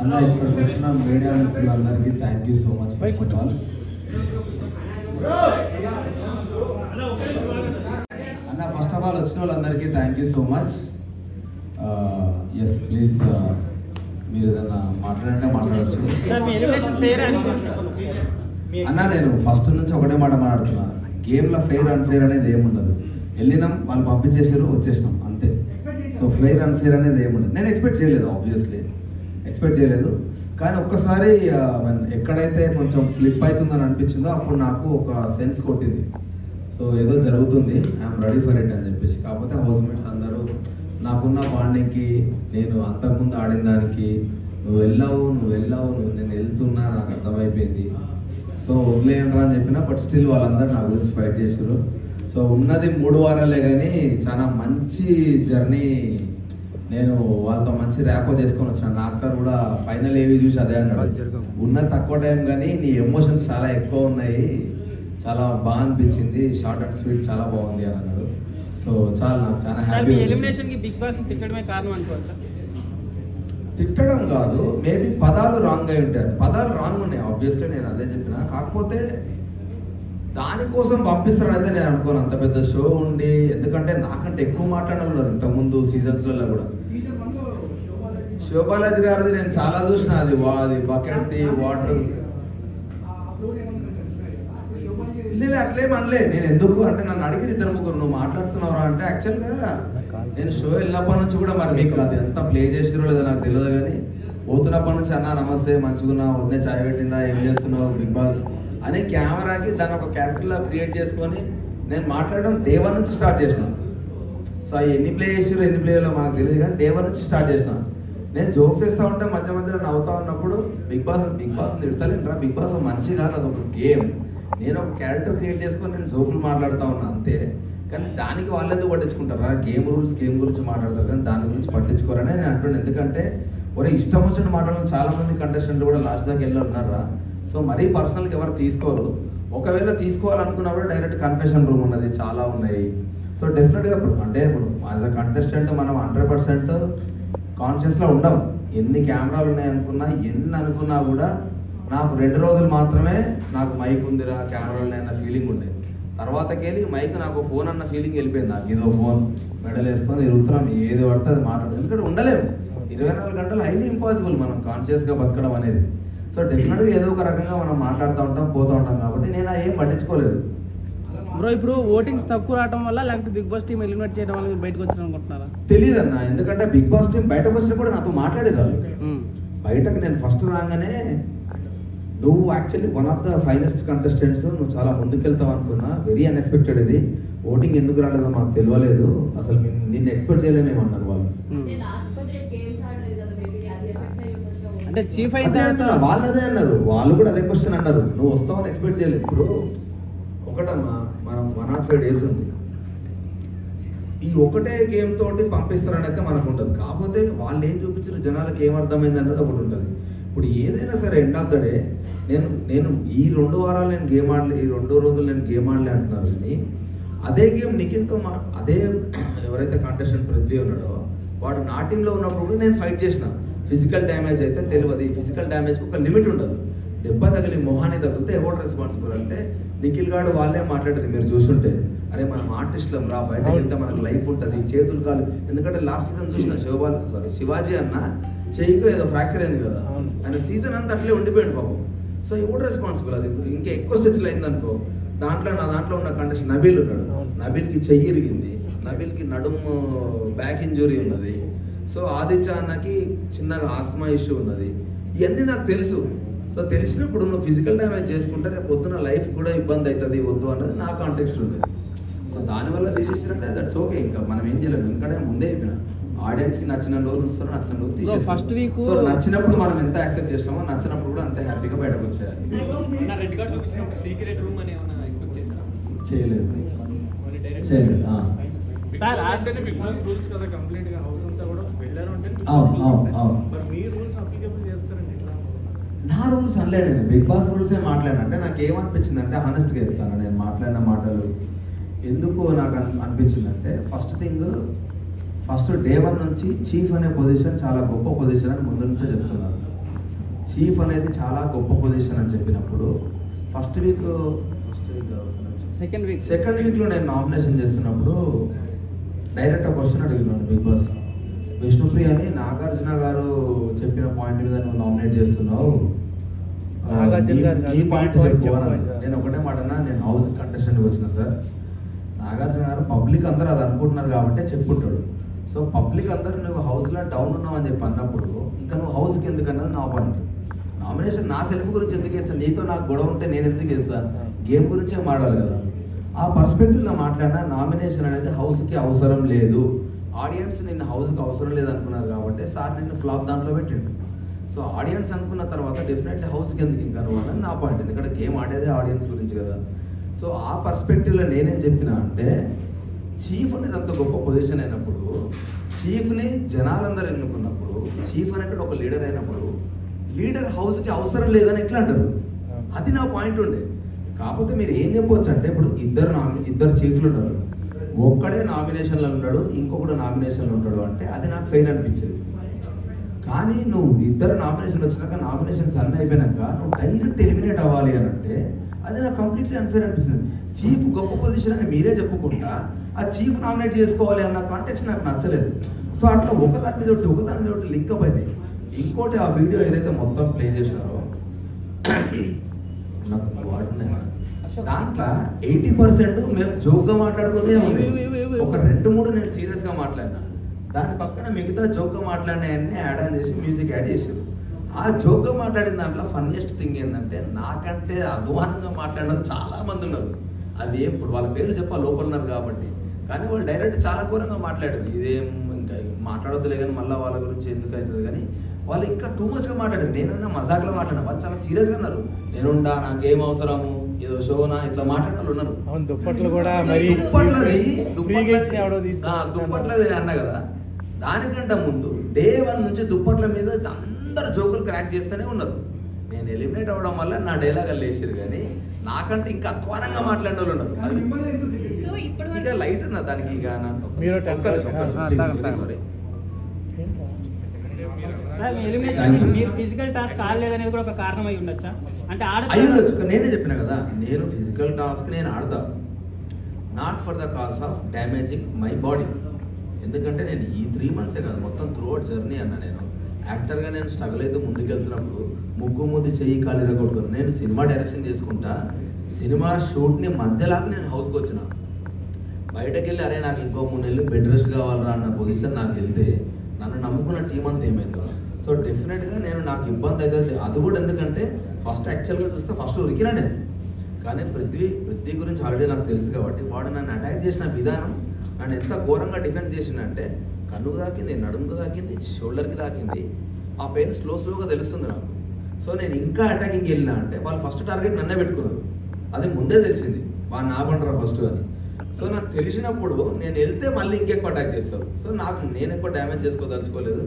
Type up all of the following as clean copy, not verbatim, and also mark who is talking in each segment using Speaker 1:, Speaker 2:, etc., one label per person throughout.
Speaker 1: అన్న ఇక్కడికి వచ్చిన మీడియా మిత్రులందరికీ thank you so much first of all. అన్న ఫస్ట్ ఆఫ్ ఆల్ వచ్చిన వాళ్ళందరికీ thank you so much. Yes please మీరు ఏదన్నా మాట్లాడంటే మాట్లాడచ్చు అన్న. నేను ఫస్ట్ నుంచి ఒకటే మాట మాట్లాడుతున్నా, గేమ్లో ఫెయిర్ అన్ఫెయిర్ అనేది ఏముండదు. వెళ్ళినాం, వాళ్ళు పంపించేసారు, వచ్చేసినాం అంతే. సో ఫెయిర్ అన్ఫెయిర్ అనేది ఏముండదు. నేను ఎక్స్పెక్ట్ చేయలేదు, ఆబ్వియస్లీ ఎక్స్పెక్ట్ చేయలేదు. కానీ ఒక్కసారి ఎక్కడైతే కొంచెం ఫ్లిప్ అవుతుందని అనిపించిందో అప్పుడు నాకు ఒక సెన్స్ కొట్టింది. సో ఏదో జరుగుతుంది, ఐఎమ్ రెడీ ఫర్ ఇట్ అని చెప్పేసి. కాకపోతే హౌస్మేట్స్ అందరూ నాకున్న బాండింగ్కి, నేను అంతకుముందు ఆడిన దానికి, నువ్వు వెళ్ళావు నేను వెళ్తున్నా నాకు అర్థమైపోయింది. సో వదిలేయండిరా అని చెప్పినా, బట్ స్టిల్ వాళ్ళందరూ నా గురించి ఫైట్ చేశారు. సో ఉన్నది 3 వారాలే కానీ చాలా మంచి జర్నీ. నేను వాళ్ళతో మంచి ర్యాపో చేసుకొని వచ్చిన. నాకు సార్ కూడా ఫైనల్ ఏవి చూసి అదే అన్నాడు, ఉన్న తక్కువ టైం కానీ నీ ఎమోషన్స్ చాలా ఎక్కువ ఉన్నాయి, చాలా బాగా అనిపించింది, షార్ట్ అండ్ స్వీట్ చాలా బాగుంది అని అన్నాడు. సో చాలా నాకు చాలా హ్యాపీ. తిట్టడం కాదు, మేబీ పదాలు రాంగ్ అయి ఉంటాయి. పదాలు రాంగ్ ఉన్నాయి ఆబ్వియస్లీ, నేను అదే చెప్పిన. కాకపోతే దానికోసం పంపిస్తారని అయితే నేను అనుకోను. అంత పెద్ద షో ఉండి, ఎందుకంటే నాకంటే ఎక్కువ మాట్లాడాలన్నారు ఇంతకుముందు సీజన్స్లలో కూడా. శివబాలాజీ గారిది నేను చాలా చూసిన, అది బకెట్ది వాటర్ లేదు అట్లేం అనలే. నేను ఎందుకు అంటే నన్ను అడిగిన 2-3 నువ్వు మాట్లాడుతున్నావురా అంటే, యాక్చువల్గా నేను షో వెళ్ళినప్పటి నుంచి కూడా మరి మీకు అది ఎంత ప్లే చేసిరో లేదో నాకు తెలియదు, కానీ పోతున్నప్పటి నుంచి అన్న నమస్తే మంచిగున్నా, వద్దే చాయ్ పెట్టిందా, ఏం చేస్తున్నావు బిగ్ బాస్ అని కెమెరాకి దాన్ని ఒక క్యారెక్టర్లా క్రియేట్ చేసుకొని నేను మాట్లాడడం డే 1 నుంచి స్టార్ట్ చేసినాను. సో ఎన్ని ప్లే చేసారో ఎన్ని ప్లేలో మనకు తెలియదు, కానీ డే 1 నుంచి స్టార్ట్ చేసినాను. నేను జోక్స్ వేస్తూ ఉంటే మధ్య మధ్యలో నవ్వుతా ఉన్నప్పుడు బిగ్ బాస్ తిడతలేంట్రా, బిగ్ బాస్ మనిషి కాదు, అదొక గేమ్. నేను ఒక క్యారెక్టర్ క్రియేట్ చేసుకొని నేను జోకులు మాట్లాడుతూ ఉన్నా అంతే. కానీ దానికి వాళ్ళు ఎందుకు పట్టించుకుంటారా? గేమ్ గురించి మాట్లాడతారు కానీ దాని గురించి పట్టించుకోరని నేను అంటున్నాను. ఎందుకంటే ఒరే ఇష్టం వచ్చినట్టు మాట్లాడడం చాలామంది కంటెస్టెంట్లు కూడా లాస్ట్ దాకా వెళ్ళి ఉన్నారా. సో మరీ పర్సనల్గా ఎవరు తీసుకోరు. ఒకవేళ తీసుకోవాలనుకున్నప్పుడు డైరెక్ట్ కన్ఫెషన్ రూమ్ ఉన్నది, చాలా ఉన్నాయి. సో డెఫినెట్గా ఇప్పుడు యాజ్ అ కంటెస్టెంట్ మనం 100% కాన్షియస్లో ఉండం. ఎన్ని కెమెరాలు ఉన్నాయనుకున్నా, ఎన్ని అనుకున్నా కూడా నాకు 2 రోజులు మాత్రమే నాకు మైక్ ఉందిరా, కెమెరాలు ఉన్నాయన్న ఫీలింగ్ ఉండే. తర్వాతకి వెళ్ళి మైక్ నాకు ఫోన్ అన్న ఫీలింగ్ వెళ్ళిపోయింది. నాకు ఏదో ఫోన్ మెడల్ వేసుకొని తిరుగుతున్నాం, ఏది పడితే అది మాట్లాడదు. ఎందుకంటే ఉండలేము 24 గంటలు, హైలీ ఇంపాసిబుల్ మనం కాన్షియస్గా బతకడం అనేది. సో డెఫినెట్గా ఏదో ఒక రకంగా మనం మాట్లాడుతూ ఉంటాం, పోతూ ఉంటాం. కాబట్టి నేను ఏం పట్టించుకోలేదు.
Speaker 2: బ్రో ఇప్పుడు ఓటింగ్స్ తక్కువ రావడం వల్ల లేకపోతే బిగ్ బాస్ టీమ్ ఎలిమినేట్ చేయడం వల్ల మీరు బయటకు వచ్చారు అనుకుంటున్నారా?
Speaker 1: తెలియదు అన్న, ఎందుకంటే బిగ్ బాస్ టీం బయటకు వచ్చినా కూడా నాతో మాట్లాడేదాళ్ళు. బయటకు నేను ఫస్ట్ రాగానే నువ్వు actually one of the finest contestants, నువ్వు చాలా ముందుకెళ్తావు అనుకున్నా, వెరీ అన్ఎక్స్పెక్టెడ్. ఇది ఓటింగ్ ఎందుకు రాలేదో మాకు తెలియలేదు, అసలు నిన్ను ఎక్స్పెక్ట్ చేయలేమేమన్నారు వాళ్ళు.
Speaker 2: అంటే చీఫ్ అయితే
Speaker 1: వాళ్ళు అదే అన్నారు, వాళ్ళు కూడా అదే క్వశ్చన్ అన్నారు, నువ్వు వస్తావని ఎక్స్పెక్ట్ చేయలేదు. ఇప్పుడు ఒకటమ్మా, మనం 105 days ఉంది, ఈ ఒకటే గేమ్ తోటి పంపిస్తారని అయితే మనకు ఉండదు. కాకపోతే వాళ్ళు ఏం చూపించారు, జనాలకు ఏమర్థమైంది అన్నది ఒకటి ఉంటుంది. ఇప్పుడు ఏదైనా సరే ఎండ్ ఆఫ్ ద డే నేను ఈ 2 వారాలు నేను గేమ్ ఆడలే, ఈ 2 రోజులు నేను గేమ్ ఆడలే అంటున్నారు. కానీ అదే గేమ్ నిఖిల్తో అదే ఎవరైతే కంటెస్టెంట్ పృథ్వీ ఉన్నాడో వాడు నా టీంలో ఉన్నప్పుడు కూడా నేను ఫైట్ చేసిన. ఫిజికల్ డ్యామేజ్ అయితే తెలియదు, ఫిజికల్ డ్యామేజ్కి ఒక లిమిట్ ఉండదు. దెబ్బ తగిలి మొహాన్ని తగిలితే ఎవరు రెస్పాన్సిబుల్ అంటే నిఖిల్ గారు వాళ్ళే మాట్లాడేది. మీరు చూస్తుంటే అరే మనం ఆర్టిస్టులం రా, బయటకు వెళ్తే మనకు లైఫ్ ఉంటుంది, చేతులు కాలు. ఎందుకంటే లాస్ట్ సీజన్ చూసిన శివాజీ అన్న చెయ్యికి ఏదో ఫ్రాక్చర్ అయింది కదా, ఆయన సీజన్ అంతా అట్లే ఉండిపోయాడు పాపం. సో ఎవరు రెస్పాన్సిబుల్? అది ఇంకా ఎక్కువ స్టెచ్లు అయిందనుకో, నా దాంట్లో ఉన్న కండిషన్ నబీల్ ఉన్నాడు, నబీల్కి చెయ్యి ఇరిగింది, నబీల్కి నడుము బ్యాక్ ఇంజురీ ఉన్నది. సో ఆదిత్య అన్నకి చిన్నగా ఆస్మా ఇష్యూ ఉన్నది. ఇవన్నీ నాకు తెలుసు. సో తెలిసినప్పుడు నువ్వు ఫిజికల్ డ్యామేజ్ చేసుకుంటే రేపు పొద్దున లైఫ్ కూడా ఇబ్బంది అవుతుంది, వద్దు అన్నది నా కాంటెక్స్ట్ ఉండేది. సో దానివల్ల తీసేసినట్టే దట్స్ ఓకే, ఇంకా మనం ఏం చేయలేము. ఎందుకంటే ముందే అయిపోయినా ఆడియన్స్కి నచ్చిన రోజులు వస్తారు, నచ్చిన రోజు తీసేస్తారు. సో నచ్చినప్పుడు మనం ఎంత యాక్సెప్ట్ చేస్తామో, నచ్చినప్పుడు కూడా అంతే హ్యాపీగా బయటకు వచ్చేయాలి. చేయలేదు. నా రూల్స్ అనలే, నేను బిగ్ బాస్ రూల్సే మాట్లాడాను. అంటే నాకు ఏమనిపించింది అంటే, హానెస్ట్గా చెప్తాను, నేను మాట్లాడిన మాటలు ఎందుకు నాకు అనిపించిందంటే, ఫస్ట్ థింగ్, ఫస్ట్ డే 1 నుంచి చీఫ్ అనే పొజిషన్ చాలా గొప్ప పొజిషన్ అని ముందు నుంచే చెప్తున్నారు. చీఫ్ అనేది చాలా గొప్ప పొజిషన్ అని చెప్పినప్పుడు ఫస్ట్ వీక్ సెకండ్ వీక్లో నేను నామినేషన్ చేస్తున్నప్పుడు డైరెక్ట్ ఒక క్వశ్చన్ అడిగినాను బిగ్ బాస్. విష్ణుప్రియని నాగార్జున గారు చెప్పిన పాయింట్ మీద నువ్వు నామినేట్ చేస్తున్నావు, ఈ పాయింట్ చెప్పు అని. నేను ఒకటే మాట అన్నా, నేను హౌస్ కంటెస్టెంట్కి వచ్చిన సార్, నాగార్జున గారు పబ్లిక్ అందరూ అది అనుకుంటున్నారు కాబట్టి చెప్పుంటాడు. సో పబ్లిక్ అందరూ నువ్వు హౌస్లో డౌన్ ఉన్నావు అని చెప్పి అన్నప్పుడు ఇంకా నువ్వు హౌస్కి ఎందుకు అన్నది నా పాయింట్. నామినేషన్ నా సెల్ఫ్ గురించి ఎందుకు వేస్తాను, నీతో నాకు గొడవ ఉంటే నేను ఎందుకు వేస్తాను, గేమ్ గురించే మాట్లాడాలి కదా. ఆ పర్స్పెక్టివ్లో మాట్లాడినా నామినేషన్ అనేది హౌస్కి అవసరం లేదు, ఆడియన్స్ నిన్ను హౌస్కి అవసరం లేదు అనుకున్నారు కాబట్టి సార్ నిన్ను ఫ్లాప్ దాంట్లో పెట్టిండు. సో ఆడియన్స్ అనుకున్న తర్వాత డెఫినెట్లీ హౌస్కి ఎందుకు ఇంకా నువ్వు అన్నది నా పాయింట్, ఎందుకంటే గేమ్ ఆడేదే ఆడియన్స్ గురించి కదా. సో ఆ పర్స్పెక్టివ్లో నేనేం చెప్పినా అంటే, చీఫ్ అనేది అంత గొప్ప పొజిషన్ అయినప్పుడు, చీఫ్ని జనాలందరూ ఎన్నుకున్నప్పుడు, చీఫ్ అనేటువంటి ఒక లీడర్ అయినప్పుడు, లీడర్ హౌస్కి అవసరం లేదని ఎట్లా అంటారు, అది నా పాయింట్ ఉండే. కాకపోతే మీరు ఏం చెప్పవచ్చు అంటే, ఇప్పుడు ఇద్దరు చీఫ్లు ఉన్నారు, ఒక్కడే నామినేషన్లో ఉన్నాడు, ఇంకొకడు నామినేషన్లో ఉంటాడు అంటే అది నాకు ఫెయిర్ అనిపించేది. కానీ నువ్వు ఇద్దరు నామినేషన్ వచ్చినాక, నామినేషన్స్ అన్నీ అయిపోయినాక నువ్వు డైరెక్ట్ ఎలిమినేట్ అవ్వాలి అని అంటే అది నాకు కంప్లీట్లీ అన్ఫేర్ అనిపించింది. చీఫ్ గొప్ప పొజిషన్ అని మీరే చెప్పుకుంటా ఆ చీఫ్ నామినేట్ చేసుకోవాలి అన్న కాంటెక్స్ట్ నాకు నచ్చలేదు. సో అట్లా ఒకదాని మీద ఒకటి లింక్ అప్ అయినాయి. ఇంకోటి ఆ వీడియో ఏదైతే మొత్తం ప్లే చేసినారో నాకు వాడుతున్నాయి, దాంట్లో 80% మేము జోక్గా మాట్లాడుకునే ఉంది, ఒక 2-3 నేను సీరియస్గా మాట్లాడినా, దాని పక్కన మిగతా జోక్గా మాట్లాడినాయన్నీ యాడ్ ఆన్ చేసి మ్యూజిక్ యాడ్ చేశారు. ఆ జోక్గా మాట్లాడిన దాంట్లో ఫన్నీయెస్ట్ థింగ్ ఏంటంటే, నాకంటే అధ్వానంగా మాట్లాడిన చాలా మంది ఉన్నారు. అవి ఇప్పుడు వాళ్ళ పేర్లు చెప్పాలి లోపల ఉన్నారు కాబట్టి, కానీ వాళ్ళు డైరెక్ట్ చాలా ఘోరంగా మాట్లాడారు. ఇదేం ఇంకా మాట్లాడొద్దులే కానీ మళ్ళీ వాళ్ళ గురించి ఎందుకు అవుతుంది కానీ, వాళ్ళు ఇంకా టూ మచ్గా మాట్లాడారు. నేనన్నా మజాక్లో మాట్లాడినా, వాళ్ళు చాలా సీరియస్గా ఉన్నారు. నేనుండా, నాకేం అవసరము, ఏదో షోనా, ఇట్లా మాట్లాడిన వాళ్ళు ఉన్నారు. దుప్పట్లది అన్నా కదా, దానికంటే ముందు డే 1 నుంచి దుప్పట్ల మీద అందరు జోకులు క్రాక్ చేస్తూనే ఉన్నారు. నేను ఎలిమినేట్ అవ్వడం వల్ల నా డైలాగ్ లేచారు, కానీ నాకంటే ఇంకా అధ్వానంగా మాట్లాడిన వాళ్ళు ఉన్నారు. ఇక లైట్ ఉన్నా దానికి ఇక సారీ
Speaker 2: ఫిజికల్ టాస్క్ ఆడలేదనేది కూడా ఒక కారణం అయి ఉండొచ్చా? అంటే
Speaker 1: అయి ఉండొచ్చు. నేనే చెప్పిన కదా, నేను ఫిజికల్ టాస్క్ నేను ఆడతా, not for the cause of damaging my body. ఎందుకంటే నేను ఈ 3 monthsే కాదు, మొత్తం త్రూఅవుట్ జర్నీ అన్న. నేను యాక్టర్గా నేను స్ట్రగుల్ అయితే ముందుకెళ్తున్నప్పుడు ముద్దు చెయ్యి కాలు ఇరగొట్టుకుని నేను సినిమా డైరెక్షన్ చేసుకుంటా, సినిమా షూట్ని మధ్యలాగా నేను హౌస్కి వచ్చిన. బయటకు వెళ్ళి అరే నాకు ఇంకో 3 నెలలు బెడ్ రెస్ట్ కావాలరా అన్న పొజిషన్ నాకు వెళ్తే నన్ను నమ్ముకున్న టీం అంతా ఏమవుతుందో. సో డెఫినెట్గా నాకు ఇబ్బంది అవుతుంది. అది కూడా ఎందుకంటే ఫస్ట్ యాక్చువల్గా చూస్తే ఫస్ట్ ఉరికినా నేను, కానీ పృథ్వీ గురించి ఆల్రెడీ నాకు తెలుసు కాబట్టి వాడు నన్ను అటాక్ చేసిన విధానం నన్ను ఎంత ఘోరంగా డిఫెన్స్ చేసిందంటే, కన్నుకు తాకింది, నడుముకు తాకింది, షోల్డర్కి తాకింది. ఆ పెయిన్ స్లోగా తెలుస్తుంది నాకు. సో నేను ఇంకా అటాకింగ్ వెళ్ళినా అంటే వాళ్ళు ఫస్ట్ టార్గెట్ నన్నే పెట్టుకున్నారు. అది ముందే తెలిసింది, వాళ్ళు నా బండరా ఫస్ట్ అని. సో నాకు తెలిసినప్పుడు నేను వెళ్తే మళ్ళీ ఇంకెక్కువ అటాక్ చేస్తారు. సో నేను ఎక్కువ డ్యామేజ్ చేసుకోదలుచుకోలేదు.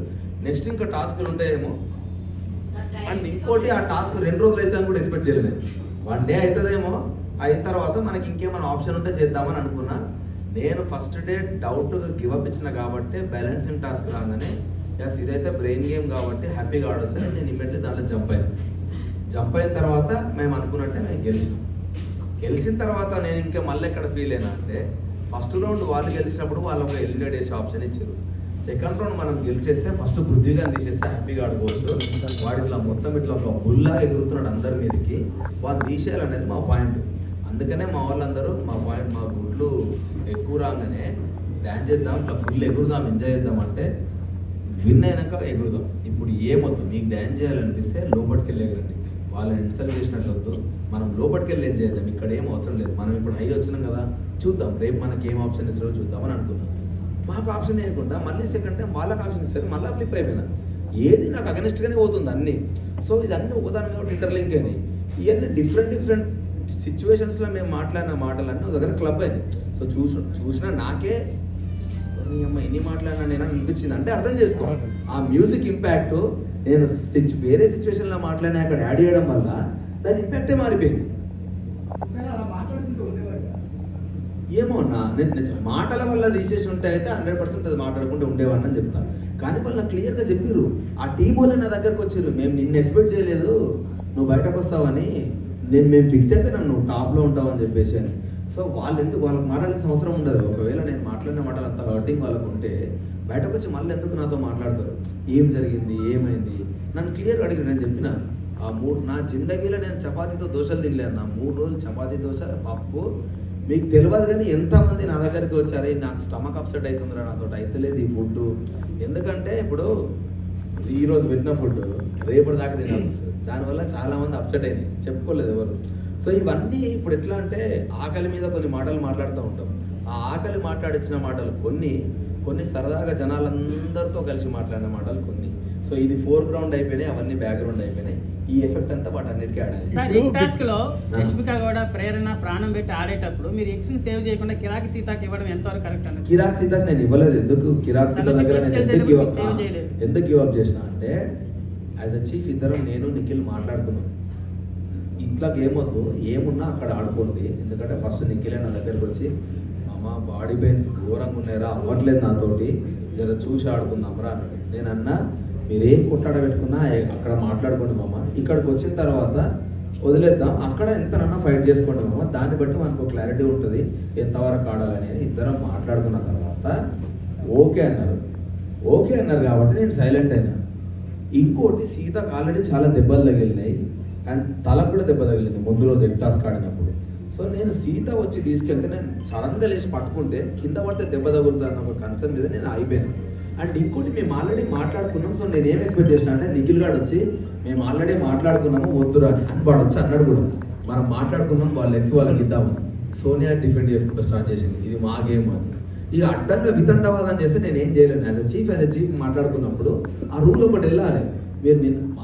Speaker 1: నెక్స్ట్ ఇంకా టాస్క్లు ఉంటాయేమో, అండ్ ఇంకోటి ఆ టాస్క్ 2 రోజులు అయితే అని కూడా ఎక్స్పెక్ట్ చేయలేదు. 1 day అవుతుందేమో, అయిన తర్వాత మనకి ఇంకేమైనా ఆప్షన్ ఉంటే చేద్దామని అనుకున్నా. నేను ఫస్ట్ డే డౌట్ గివప్ ఇచ్చిన కాబట్టి బ్యాలెన్సింగ్ టాస్క్ రాగానే ఎస్ ఇదైతే బ్రెయిన్ గేమ్ కాబట్టి హ్యాపీగా ఆడొచ్చు అని నేను ఇమ్మీడియట్లీ దాంట్లో జంప్ అయిన తర్వాత మేము అనుకున్నట్టే మేము గెలిచిన తర్వాత నేను ఇంకా మళ్ళీ ఎక్కడ ఫీల్ అయినా అంటే, ఫస్ట్ రౌండ్ వాళ్ళు గెలిచినప్పుడు వాళ్ళు ఒక ఎలిమినేట్ చేసే ఆప్షన్ ఇచ్చారు. సెకండ్ రౌండ్ మనం గెలిచేస్తే ఫస్ట్ పృథ్వీగా తీసేస్తే హ్యాపీగా ఆడుకోవచ్చు. వాడు ఇట్లా మొత్తం ఇట్లా ఒక బుల్లాగా ఎగురుతున్నాడు అందరి మీదకి, వాళ్ళు తీసేయాలనేది మా పాయింట్. అందుకనే మా వాళ్ళందరూ మా గుడ్లు ఎక్కువ రాగానే డ్యాన్స్ చేద్దాం, ఇట్లా ఫుల్ ఎగురుదాం, ఎంజాయ్ చేద్దాం అంటే విన్ అయినాక ఎగురుదాం. ఇప్పుడు ఏమొద్దు, మీకు డ్యాన్స్ చేయాలనిపిస్తే లోపలికి వెళ్ళి ఎగరండి, వాళ్ళని ఇన్సల్ట్ చేసినట్టు వద్దు. మనం లోపలికి వెళ్ళి ఏం చేద్దాం, ఇక్కడ ఏం అవసరం లేదు. మనం ఇప్పుడు హై వచ్చినాం కదా, చూద్దాం రేపు మనకి ఏం ఆప్షన్ ఇస్తారో చూద్దామని అనుకున్నాం. మాకు ఆప్షన్ వేయకుండా మళ్ళీ సెకండ్ టైం వాళ్ళకి ఆప్షన్ ఇస్తారు, మళ్ళీ ఫ్లిప్ అయిపోయినా. ఏది నాకు అగెనిస్ట్గానే పోతుంది అన్నీ. సో ఇదన్నీ ఒకదాని మీద ఇంటర్లింక్ అయినాయి. ఇవన్నీ డిఫరెంట్ సిచ్యువేషన్స్లో మేము మాట్లాడిన మాటలన్నీ ఒక దగ్గర క్లబ్ అయింది. సో చూసినా నాకే ఎన్ని మాట్లాడినా నేను అనిపించింది అంటే అర్థం చేసుకో. ఆ మ్యూజిక్ ఇంపాక్ట్ నేను వేరే సిచ్యువేషన్లో మాట్లాడినా అక్కడ యాడ్ చేయడం వల్ల దాని ఇంపాక్టే మారిపోయింది. ఏమో నేను మాటల వల్ల తీసేసి ఉంటే అయితే 100% అది మాట్లాడుకుంటూ ఉండేవాడిని అని చెప్తాను. కానీ వాళ్ళు నాకు క్లియర్గా చెప్పారు, ఆ టీం వాళ్ళు నా దగ్గరకు వచ్చారు, మేము నిన్ను ఎక్స్పెక్ట్ చేయలేదు నువ్వు బయటకు వస్తావని, మేము ఫిక్స్ అయిపోయినాం నువ్వు టాప్లో ఉంటావు అని చెప్పేసి అని. సో వాళ్ళు ఎందుకు వాళ్ళకి మాట్లాడాల్సిన అవసరం ఉండదు. ఒకవేళ నేను మాట్లాడిన మాటలు అంత హర్టింగ్ వాళ్ళకు ఉంటే బయటకు వచ్చి మళ్ళీ ఎందుకు నాతో మాట్లాడతారు, ఏం జరిగింది ఏమైంది నన్ను క్లియర్గా అడిగారు. నేను చెప్పిన నా జిందగీలో నేను చపాతీతో దోశలు తినలేను. నా 3 రోజులు చపాతీ దోశ పప్పు. మీకు తెలియదు కానీ ఎంతమంది నా దగ్గరికి వచ్చారు, నాకు స్టమక్ అప్సెట్ అవుతుందిరా, నాతో అయితలేదు ఈ ఫుడ్. ఎందుకంటే ఇప్పుడు ఈరోజు పెట్టిన ఫుడ్ రేపటి దాకా తినాలి, దానివల్ల చాలామంది అప్సెట్ అయింది, చెప్పుకోలేదు ఎవరు. సో ఇవన్నీ ఇప్పుడు ఎట్లా అంటే ఆకలి మీద కొన్ని మాటలు మాట్లాడుతూ ఉంటాం. ఆ ఆకలి మాట్లాడించిన మాటలు కొన్ని సరదాగా జనాలందరితో కలిసి మాట్లాడిన మాటలు కొన్ని. సో ఇది ఫోర్గ్రౌండ్ అయిపోయినాయి, అవన్నీ బ్యాక్గ్రౌండ్ అయిపోయినాయి. ఈ ఎఫెక్ట్ అంతా వాటన్నిటికీ
Speaker 2: ఆడాలి. రష్మిక కూడా ప్రేరణ ప్రాణం పెట్టి ఆడేటప్పుడు మీరు ఎక్స్ సేవ్ చేయకుండా కిరాకి సీతాకి ఇవ్వడం ఎంతవరకు కరెక్ట్ అన్న?
Speaker 1: కిరాక్ సీతాకి నేను ఇవ్వలేదు. ఎందుకు కిరాక్ సీత దగ్గర ఎందుకు గివ్ అప్ చేసిన అంటే యాజ్ అ చీఫ్ ఇద్దరం నేను నిఖిల్ మాట్లాడుకున్నాం, ఇట్లా గేమ్ వద్దు, ఏమున్నా అక్కడ ఆడుకోండి. ఎందుకంటే ఫస్ట్ నిఖిలే నా దగ్గరకు వచ్చి మామ బాడీ పెయిన్స్ ఘోరంగా ఉన్నాయరా, అవ్వట్లేదు నాతోటి, జర చూసి ఆడుకుందాంరా అన్నాడు. నేను అన్నా మీరేం కొట్టాడ పెట్టుకున్నా అక్కడ మాట్లాడుకోండి మామ, ఇక్కడికి వచ్చిన తర్వాత వదిలేద్దాం, అక్కడ ఎంతనన్నా ఫైట్ చేసుకోండి మామ, దాన్ని బట్టి మనకు క్లారిటీ ఉంటుంది ఎంతవరకు ఆడాలని అని ఇద్దరం మాట్లాడుకున్న తర్వాత ఓకే అన్నారు కాబట్టి నేను సైలెంట్ అయినా. ఇంకోటి సీతకు ఆల్రెడీ చాలా దెబ్బలు తగిలినాయి అండ్ తలకు కూడా దెబ్బ తగిలింది ముందు రోజు టాస్క్ ఆడినప్పుడు. సో నేను సీత వచ్చి తీసుకెళ్తే నేను సడన్గా లేచి పట్టుకుంటే కింద పడితే దెబ్బ తగులుతా అన్న ఒక కన్సర్న్ మీద నేను అయిపోయాను. అండ్ ఇంకోటి మేము ఆల్రెడీ మాట్లాడుకున్నాం. సో నేను ఏం ఎక్స్పెక్ట్ చేసిన అంటే నిఖిల్ గారు వచ్చి మేము ఆల్రెడీ మాట్లాడుకున్నాము వద్దురా అని వాడు వచ్చి అన్నాడు కూడా, మనం మాట్లాడుకున్నాం వాళ్ళ ఎక్స్ వాళ్ళకి ఇద్దామని. సోనియా డిఫెండ్ చేసుకుంటూ స్టార్ట్ చేసింది, ఇది మా గేమ్ అని. ఇక అడ్డంగా వితండవాదం చేస్తే నేను ఏం చేయలేను. యాజ్ అ చీఫ్ మాట్లాడుకున్నప్పుడు ఆ రూల్ ఒకటి వెళ్ళాలి. మీరు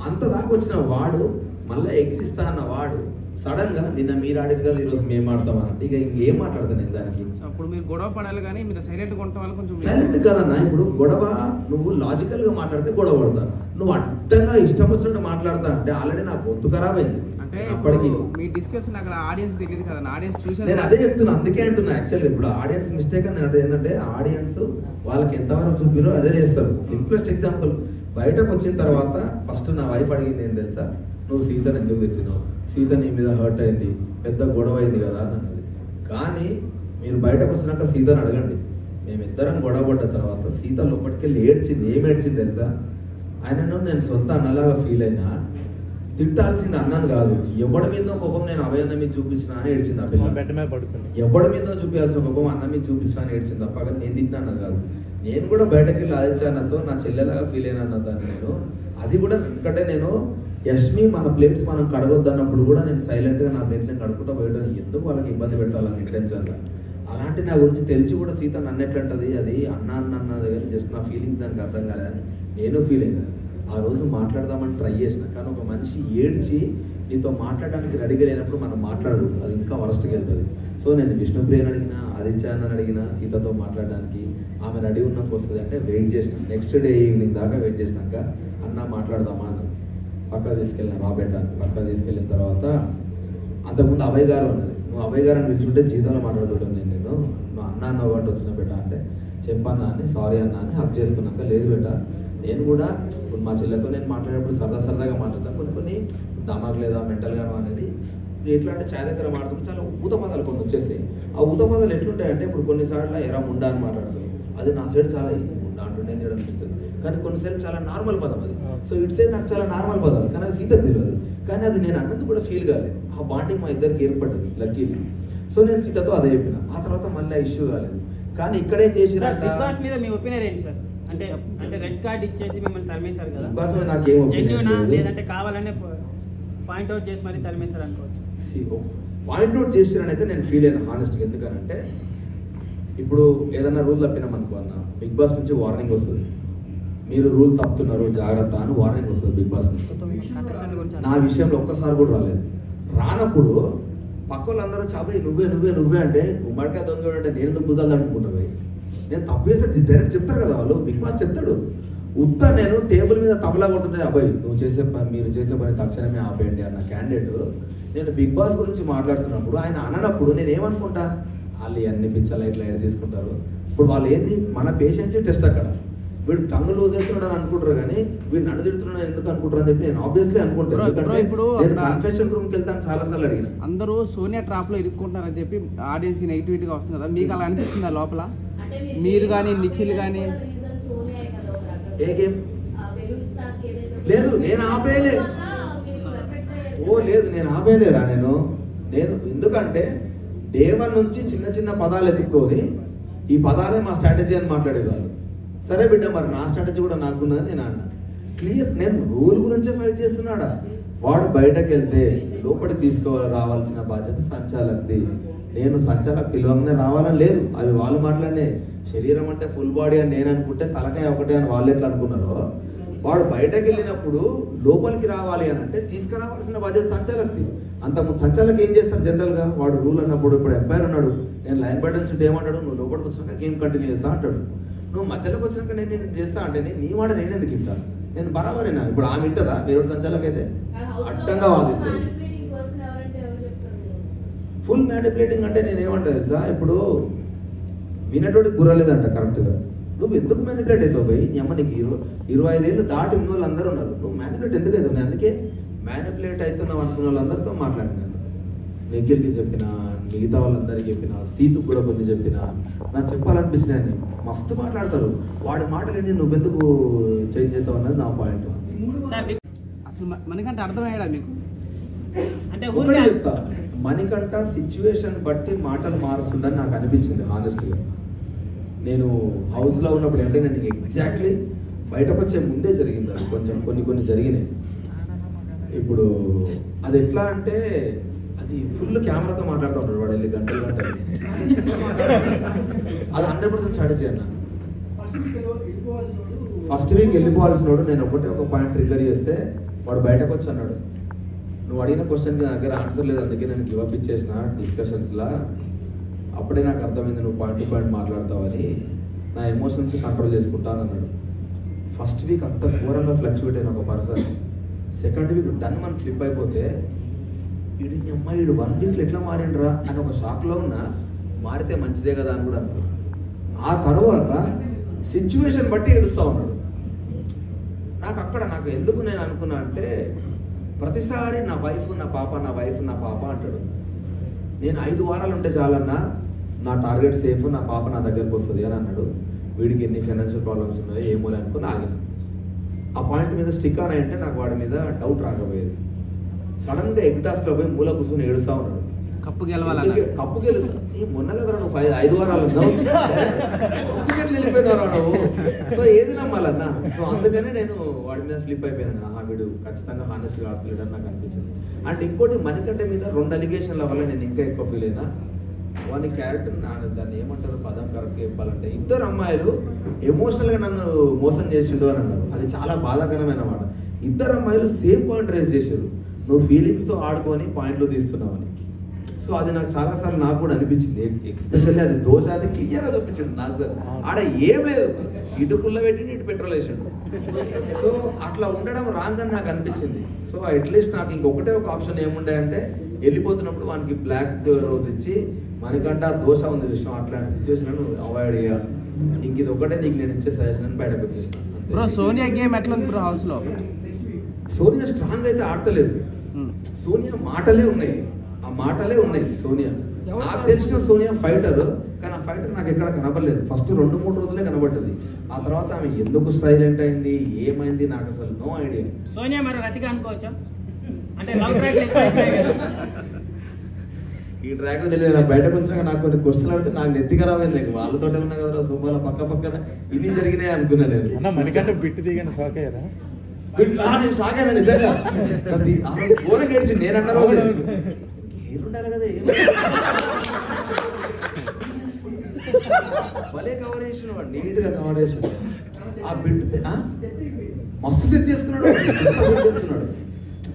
Speaker 1: అంత దాకా వచ్చిన వాడు మళ్ళీ ఎక్స్ ఇస్తా అన్న వాడు సడన్గా నిన్న మీరు ఆడిరు కదా ఈరోజు మేము ఆడతామనంటే ఇక ఇంకేం మాట్లాడతాను నేను దానికి.
Speaker 2: అప్పుడు మీరు గొడవ పడాలి కానీ మీరు సైలెంట్గా ఉండటం వల్ల కొంచెం
Speaker 1: సైలెంట్ కదన్నా. ఇప్పుడు గొడవ నువ్వు లాజికల్గా మాట్లాడితే గొడవ పడతా, నువ్వు అడ్డంగా ఇష్టం వచ్చినట్టు మాట్లాడతా అంటే ఆల్రెడీ నాకు గొంతు ఖరాబ్ అయింది.
Speaker 2: అంటే అప్పటికి మీ డిస్కషన్ అక్కడ ఆడియన్స్ తెలియదు కదా, ఆడియన్స్ చూసి
Speaker 1: నేను అదే చెప్తున్నా, అందుకే అంటున్నా. యాక్చువల్లీ ఇప్పుడు ఆడియన్స్ మిస్టేక్ అని అంటే ఏంటంటే ఆడియన్స్ వాళ్ళకి ఎంతవరకు చూపిరో అదే చేస్తారు. సింప్లెస్ట్ ఎగ్జాంపుల్, బయటకు వచ్చిన తర్వాత ఫస్ట్ నా వైఫ్ అడిగింది ఏం తెలుసా, నువ్వు సీతను ఎందుకు తిట్టినావు, సీత నీ మీద హర్ట్ అయింది, పెద్ద గొడవ అయింది కదా అని అన్నది. కానీ మీరు బయటకు వచ్చినాక సీతను అడగండి, మేమిద్దరం గొడవ పడ్డ తర్వాత సీత లోపలికి వెళ్ళి ఏడ్చింది. ఏం ఏడ్చింది తెలుసా, ఆయనను నేను సొంత అన్నలాగా ఫీల్ అయినా, తిట్టాల్సింది అన్నాను కాదు, ఎవడి మీద కోపం నేను అభయన్న మీద చూపించిన అని ఏడ్చింది. ఆ పిల్ల ఎవడి మీద చూపించాల్సిన కోపం అన్న మీద చూపించిన అని ఏడ్చింది తప్ప నేను తిట్టినా అన్నది కాదు. నేను కూడా బయటకు వెళ్ళి ఆదిత్యన్నతో నా చెల్లెలాగా ఫీల్ అయినా అన్నదాన్ని నేను. అది కూడా ఎందుకంటే నేను యష్మి మన ప్లేట్స్ మనం కడగొద్దన్నప్పుడు కూడా నేను సైలెంట్గా నా ప్లేట్స్ నేను కడుక్కుంటూ పోయడం, ఎందుకు వాళ్ళకి ఇబ్బంది పెట్టాలని ఇంటెన్షన్గా. అలాంటి నా గురించి తెలిసి కూడా సీత నన్ను ఎట్లంటది, అది అన్నది కానీ జస్ట్ నా ఫీలింగ్స్ దానికి అర్థం కాలేదని నేను ఫీల్ అయినా. ఆ రోజు మాట్లాడదామని ట్రై చేసిన, కానీ ఒక మనిషి ఏడ్చి నీతో మాట్లాడడానికి రెడీగా లేనప్పుడు మనం మాట్లాడకూడదు, అది ఇంకా వరస్ట్కి వెళ్తుంది. సో నేను విష్ణుప్రియని అడిగిన, ఆదిత్య అన్నని అడిగిన సీతతో మాట్లాడడానికి, ఆమె రెడీ ఉన్నప్పుడు వస్తుంది అంటే వెయిట్ చేసిన. నెక్స్ట్ డే ఈవినింగ్ దాకా వెయిట్ చేసినాక అన్న మాట్లాడదామా అని పక్క తీసుకెళ్ళిన, రాబెట్ట పక్క తీసుకెళ్ళిన తర్వాత అంతకుముందు అభయ్ గారు అన్నది, నువ్వు అభయ్ గారు అని పిలుచుంటే జీతంలో మాట్లాడుకోవడం నేను నువ్వు అన్న అన్నావు కాబట్టి వచ్చిన బెట్ట అంటే చెప్పన్నా అని, సారీ అన్న అని హక్ చేసుకున్నాక, లేదు బెట్ట నేను కూడా ఇప్పుడు మా చెల్లెతో నేను మాట్లాడేటప్పుడు సరదాగా మాట్లాడతాను, కొన్ని దమాక్ లేదా మెంటల్గా అనేది ఎట్లా అంటే ఛాయ్ దగ్గర మాట్లాడుతుంటే చాలా ఊతపదాలు కొన్ని వచ్చేస్తాయి. ఆ ఊతపదాలు ఎట్లుంటాయంటే ఇప్పుడు కొన్నిసార్లు ఎరా ముండా అని మాట్లాడతారు, అది నా సైడ్ చాలా ముండా అంటుండే అని అనిపిస్తుంది, కానీ కొన్నిసార్లు చాలా నార్మల్ పదం అది. సో ఇటు సైడ్ నాకు చాలా నార్మల్ పదాలు, కానీ అది సీతకు తెలియదు, కానీ అది నేను అన్నందుకు కూడా ఫీల్ కాలేదు. ఆ బాండింగ్ మా ఇద్దరికి ఏర్పడ్డది లక్కీలీ. సో నేను సీతతో అదే చెప్పిన. ఆ తర్వాత మళ్ళీ ఇష్యూ కాలేదు. కానీ ఇక్కడ ఏం చేసినట్టు
Speaker 2: బిగ్ బాస్ మీద మీ ఒపీనియన్ ఏంటి సార్? అంటే రెడ్ కార్డ్ ఇచ్చేసి మిమ్మల్ని తరిమేశారు కదా,
Speaker 1: బిగ్ బాస్ మీద నాకేం ఒపీనియన్
Speaker 2: లేదంటే కావాలనే పాయింట్ అవుట్ చేసి మరి తరిమేశారు అనుకోవచ్చు.
Speaker 1: పాయింట్ అవుట్ చేసిరని అయితే నేను ఫీల్ అయినా హానెస్ట్గా. ఎందుకనంటే ఇప్పుడు ఏదైనా రూల్ తప్పినాం అనుకో అన్న, బిగ్ బాస్ నుంచి వార్నింగ్ వస్తుంది, మీరు రూల్ తప్పుతున్నారు జాగ్రత్త అని వార్నింగ్ వస్తుంది బిగ్ బాస్ నుంచి. నా విషయంలో ఒక్కసారి కూడా రాలేదు. రానప్పుడు పక్క వాళ్ళందరూ చాబోయి నువ్వే అంటే గుమ్మడికాయ దొంగ అంటే నేను ఎందుకు భుజాలు అనుకుంటావు, నేను తప్పు చేస్తే డైరెక్ట్ చెప్తారు కదా వాళ్ళు, బిగ్ బాస్ చెప్తాడు నేను టేబుల్ మీద తబలా కొడుతుంటే అబ్బాయి మీరు చేసే పని తక్షణమే ఆపేయండి అన్న క్యాండిడేట్ నేను బిగ్ బాస్ గురించి మాట్లాడుతున్నప్పుడు ఆయన అననప్పుడు నేను ఏమనుకుంటా వాళ్ళు అన్ని పిచ్చలు ఇట్లా తీసుకుంటారు. ఇప్పుడు వాళ్ళు ఏంది మన పేషెన్సీ టెస్ట్ అక్కడ. వీడు టంగ్ లూజ్ అవుతున్నాడు అని అనుకుంటారు కానీ వీడు నన్ను తిడుతున్నాడు ఎందుకు అనుకుంటారు అని చెప్పి నేను ఆబ్వియస్లీ అనుకుంటాను. ఎందుకంటే నేను కన్ఫెషన్ రూమ్కి వెళ్తాను చాలా సార్లు అడిగిన.
Speaker 3: అందరూ సోనియా ట్రాప్ లో ఇరుక్కుంటారని చెప్పి ఆడియన్స్ కి నెగిటివిటీగా వస్తుంది కదా, మీకు అలా అనిపించిందా లోపల? మీరు కానీ నిఖిల్ కానీ
Speaker 1: ఏ గేమ్ లేదు నేను ఆపేయలే. లేదు నేను ఆపేయలేరా నేను ఎందుకంటే డే 1 నుంచి చిన్న చిన్న పదాలు ఎత్తుక్కొని ఈ పదాలే మా స్ట్రాటజీ అని మాట్లాడేవాళ్ళు. సరే బిడ్డ మరి నా స్ట్రాటజీ కూడా నాకున్నదని నేను అన్నా. క్లియర్ నేను రూల్ గురించే ఫైట్ చేస్తున్నాడా. వాడు బయటకు వెళ్తే లోపలికి రావాల్సిన బాధ్యత సంచాలకుది. నేను సంచాలక పిలవంగానే రావాలని లేదు, అవి వాళ్ళు మాట్లాడే. శరీరం అంటే ఫుల్ బాడీ అని నేను అనుకుంటే తలకాయ ఒకటే అని వాళ్ళు ఎట్లా అనుకున్నారో, వాడు బయటకు వెళ్ళినప్పుడు లోపలికి రావాలి అని అంటే తీసుకురావాల్సిన బాధ్యత సంచాలకుది. అంతకుముందు సంచాలకు ఏం చేస్తారు జనరల్గా, వాడు రూల్ అన్నప్పుడు ఇప్పుడు ఎంపైర్ ఉన్నాడు, నేను లైన్ బయట ఏమంటాడు, నువ్వు లోపలికి వచ్చినాక గేమ్ కంటిన్యూ చేస్తా అంటాడు. నువ్వు మధ్యలోకి వచ్చినాక నేను చేస్తా అంటే నీ మాట నేను ఎందుకు ఇంటా? నేను బరాబరేనా? ఇప్పుడు ఆమె ఇంటదా వేరే సంచాలకు అయితే అడ్డంగా వాదిస్తుంది. ఫుల్ మ్యానిపులేటింగ్ అంటే నేను ఏమంటా తెలుసా, ఇప్పుడు వినేటోడికి గుర్రలేదంట కరెక్ట్గా. నువ్వు ఎందుకు మ్యానిపులేట్ అవుతావు పోయి? నీ అమ్మ నీకు 25 ఏళ్ళు దాటి ఉన్న వాళ్ళు అందరూ ఉన్నారు, నువ్వు మ్యానిపులేట్ ఎందుకు అవుతావు? నేను అందుకే మ్యానిపులేట్ అవుతున్నావు అనుకున్న వాళ్ళందరితో మాట్లాడినాను. నిఖిల్కి చెప్పిన, మిగతా వాళ్ళందరికీ చెప్పిన, సీతుకు కూడా కొన్ని చెప్పిన. నాకు చెప్పాలనిపిస్తున్నాయని మస్తు మాట్లాడతారు. వాడి మాటలేంటి నువ్వెందుకు చేంజ్ అవుతావు అన్నది నా పాయింట్.
Speaker 3: అసలు మనకంటే అర్థమయ్యాడా మీకు?
Speaker 2: అంటే
Speaker 1: ఒకటే చెప్తా, మణికంఠ సిచ్యువేషన్ బట్టి మాటలు మారుస్తుందని నాకు అనిపించింది హానెస్ట్గా. నేను హౌస్లో ఉన్నప్పుడు అంటే నేను ఎగ్జాక్ట్లీ బయటకు వచ్చే ముందే జరిగింది అది, కొంచెం కొన్ని జరిగినాయి. ఇప్పుడు అది ఎట్లా అంటే అది ఫుల్ కెమెరాతో మాట్లాడుతూ ఉంటాడు వాడు, వెళ్ళి గంటలు అది 100% స్ట్రాటజీ అన్న. ఫస్ట్ వీక్ వెళ్ళిపోవాల్సిన వాడు నేను ఒక పాయింట్ ట్రిగ్గర్ చేస్తే వాడు బయటకు వచ్చి అన్నాడు, నువ్వు అడిగిన క్వశ్చన్కి నా దగ్గర ఆన్సర్ లేదు, అందుకే నేను గివ్ అప్ ఇచ్చేసిన డిస్కషన్స్లా. అప్పుడే నాకు అర్థమైంది నువ్వు పాయింట్ టు పాయింట్ మాట్లాడతావని, నా ఎమోషన్స్ కంట్రోల్ చేసుకుంటాను అన్నాడు. ఫస్ట్ వీక్ అంత ఘోరంగా ఫ్లక్చువేట్ అయిన ఒక పర్సన్ సెకండ్ వీక్ మన ఫ్లిప్ అయిపోతే వీడి అమ్మాయి 1 వీక్లో ఎట్లా మారిండ్రా అని ఒక షాక్లో ఉన్నా. మారితే మంచిదే కదా అని కూడా అనుకున్నాను. ఆ తర్వాత సిచ్యువేషన్ బట్టి ఏడుస్తూ ఉన్నాడు. నాకు ఎందుకు నేను అనుకున్నా అంటే ప్రతిసారి నా వైఫ్ నా పాప అంటాడు. నేను 5 వారాలు ఉంటే చాలన్నా నా టార్గెట్ సేఫ్, నా పాప నా దగ్గరకు వస్తుంది అని అన్నాడు. వీడికి ఎన్ని ఫైనాన్షియల్ ప్రాబ్లమ్స్ ఉన్నాయో ఏమో అనుకుని ఆగిన. ఆ పాయింట్ మీద స్టిక్ ఆన్ అంటే నాకు వాడి మీద డౌట్ రాకపోయేది. సడన్గా ఎగ్టాస్లో పోయి మూల కూర్చొని ఏడుస్తూ ఉన్నాడు.
Speaker 3: కప్పు గెలుస్తా
Speaker 1: మొన్న కదా నువ్వు 5 వారాలు ఉన్నావు, కప్పు గెట్లు వెళ్ళిపోయినవరా నువ్వు. సో ఏది నమ్మాలన్నా. సో అందుకనే నేను వాడి మీద ఫ్లిప్ అయిపోయాను. వీడు ఖచ్చితంగా హానెస్ట్గా ఆడుతున్నాడు అని నాకు అనిపించింది. అండ్ ఇంకోటి మణికంఠ మీద 2 అలిగేషన్ల వల్ల నేను ఇంకా ఎక్కువ ఫీల్ అయినా. వాని క్యారెక్టర్ దాన్ని ఏమంటారు పదం కరెక్ట్గా చెప్పాలంటే, 2 అమ్మాయిలు ఎమోషనల్గా నన్ను మోసం చేసిండు అని అన్నారు. అది చాలా బాధాకరమైన మాట. 2 అమ్మాయిలు సేమ్ పాయింట్ రేస్ చేశారు, నువ్వు ఫీలింగ్స్తో ఆడుకొని పాయింట్లు తీస్తున్నావు అని. సో అది నాకు చాలాసార్లు నాకు కూడా అనిపించింది. ఎక్స్పెషల్లీ అది దోశ అది క్లియర్గా చూపించాడు నాకు. సార్ ఆడ ఏం లేదు, ఇటు పుల్ల పెట్టిండు ఇటు పెట్రోల్ వేసాడు. సో అట్లా ఉండడం రాంగ్ అని నాకు అనిపించింది. సో అట్లీస్ట్ నాకు ఇంకొకటే ఒక ఆప్షన్ ఏముండే అంటే వెళ్ళిపోతున్నప్పుడు వానికి బ్లాక్ రోజ్ ఇచ్చి మనకంటే దోశ ఉంది విషయం, అట్లాంటి సిచ్యువేషన్ అవాయిడ్ చేయాలి. ఇంక ఇది ఒకటే నీకు నేను ఇచ్చే సజెషన్ అని బయటకు వచ్చేసిన.
Speaker 3: సోనియా గేమ్ ఎట్లా ఉంది బ్రో హౌస్లో?
Speaker 1: సోనియా స్ట్రాంగ్ అయితే ఆడతలేదు. సోనియా మాటలే ఉన్నాయి, ఆ మాటలే ఉన్నాయి. సోనియా నాకు తెలిసిన సోనియా ఫైటర్, కానీ ఆ ఫైటర్ నాకు ఎక్కడ కనపడలేదు. ఫస్ట్ 2-3 రోజులే కనబడ్డది. ఆ తర్వాత ఆమె ఎందుకు సైలెంట్ అయింది, ఏమైంది నాకు అసలు నో ఐడియా.
Speaker 2: సోనియా మరి రతిగా అనుకోవచ్చా? అంటే లవ్ ట్రాక్ ఎక్కువ
Speaker 1: ఈ ట్రాక్ తెలియదు. నాకు బయటకు వచ్చినాక నాకు కొన్ని క్వశ్చన్లు అడితే నాకు నెత్తికరావు అయింది. వాళ్ళతోటే ఉన్నా కదా సోమాల పక్కన ఇన్ని జరిగినాయి అనుకున్నా నేను.
Speaker 4: మనకంటే బిట్టు దిగాను షాక్ అయ్యారా?
Speaker 1: నేను షాక్ అయినా నిజంగా. ఘోరం గడిచి నేను అన్న రోజు ఏరుండాలి కదా, భలే కవర్ చేసిన వాడు, నీట్గా కవర్ చేసిన. ఆ బిట్ మస్తు సెట్ చేసుకున్నాడు.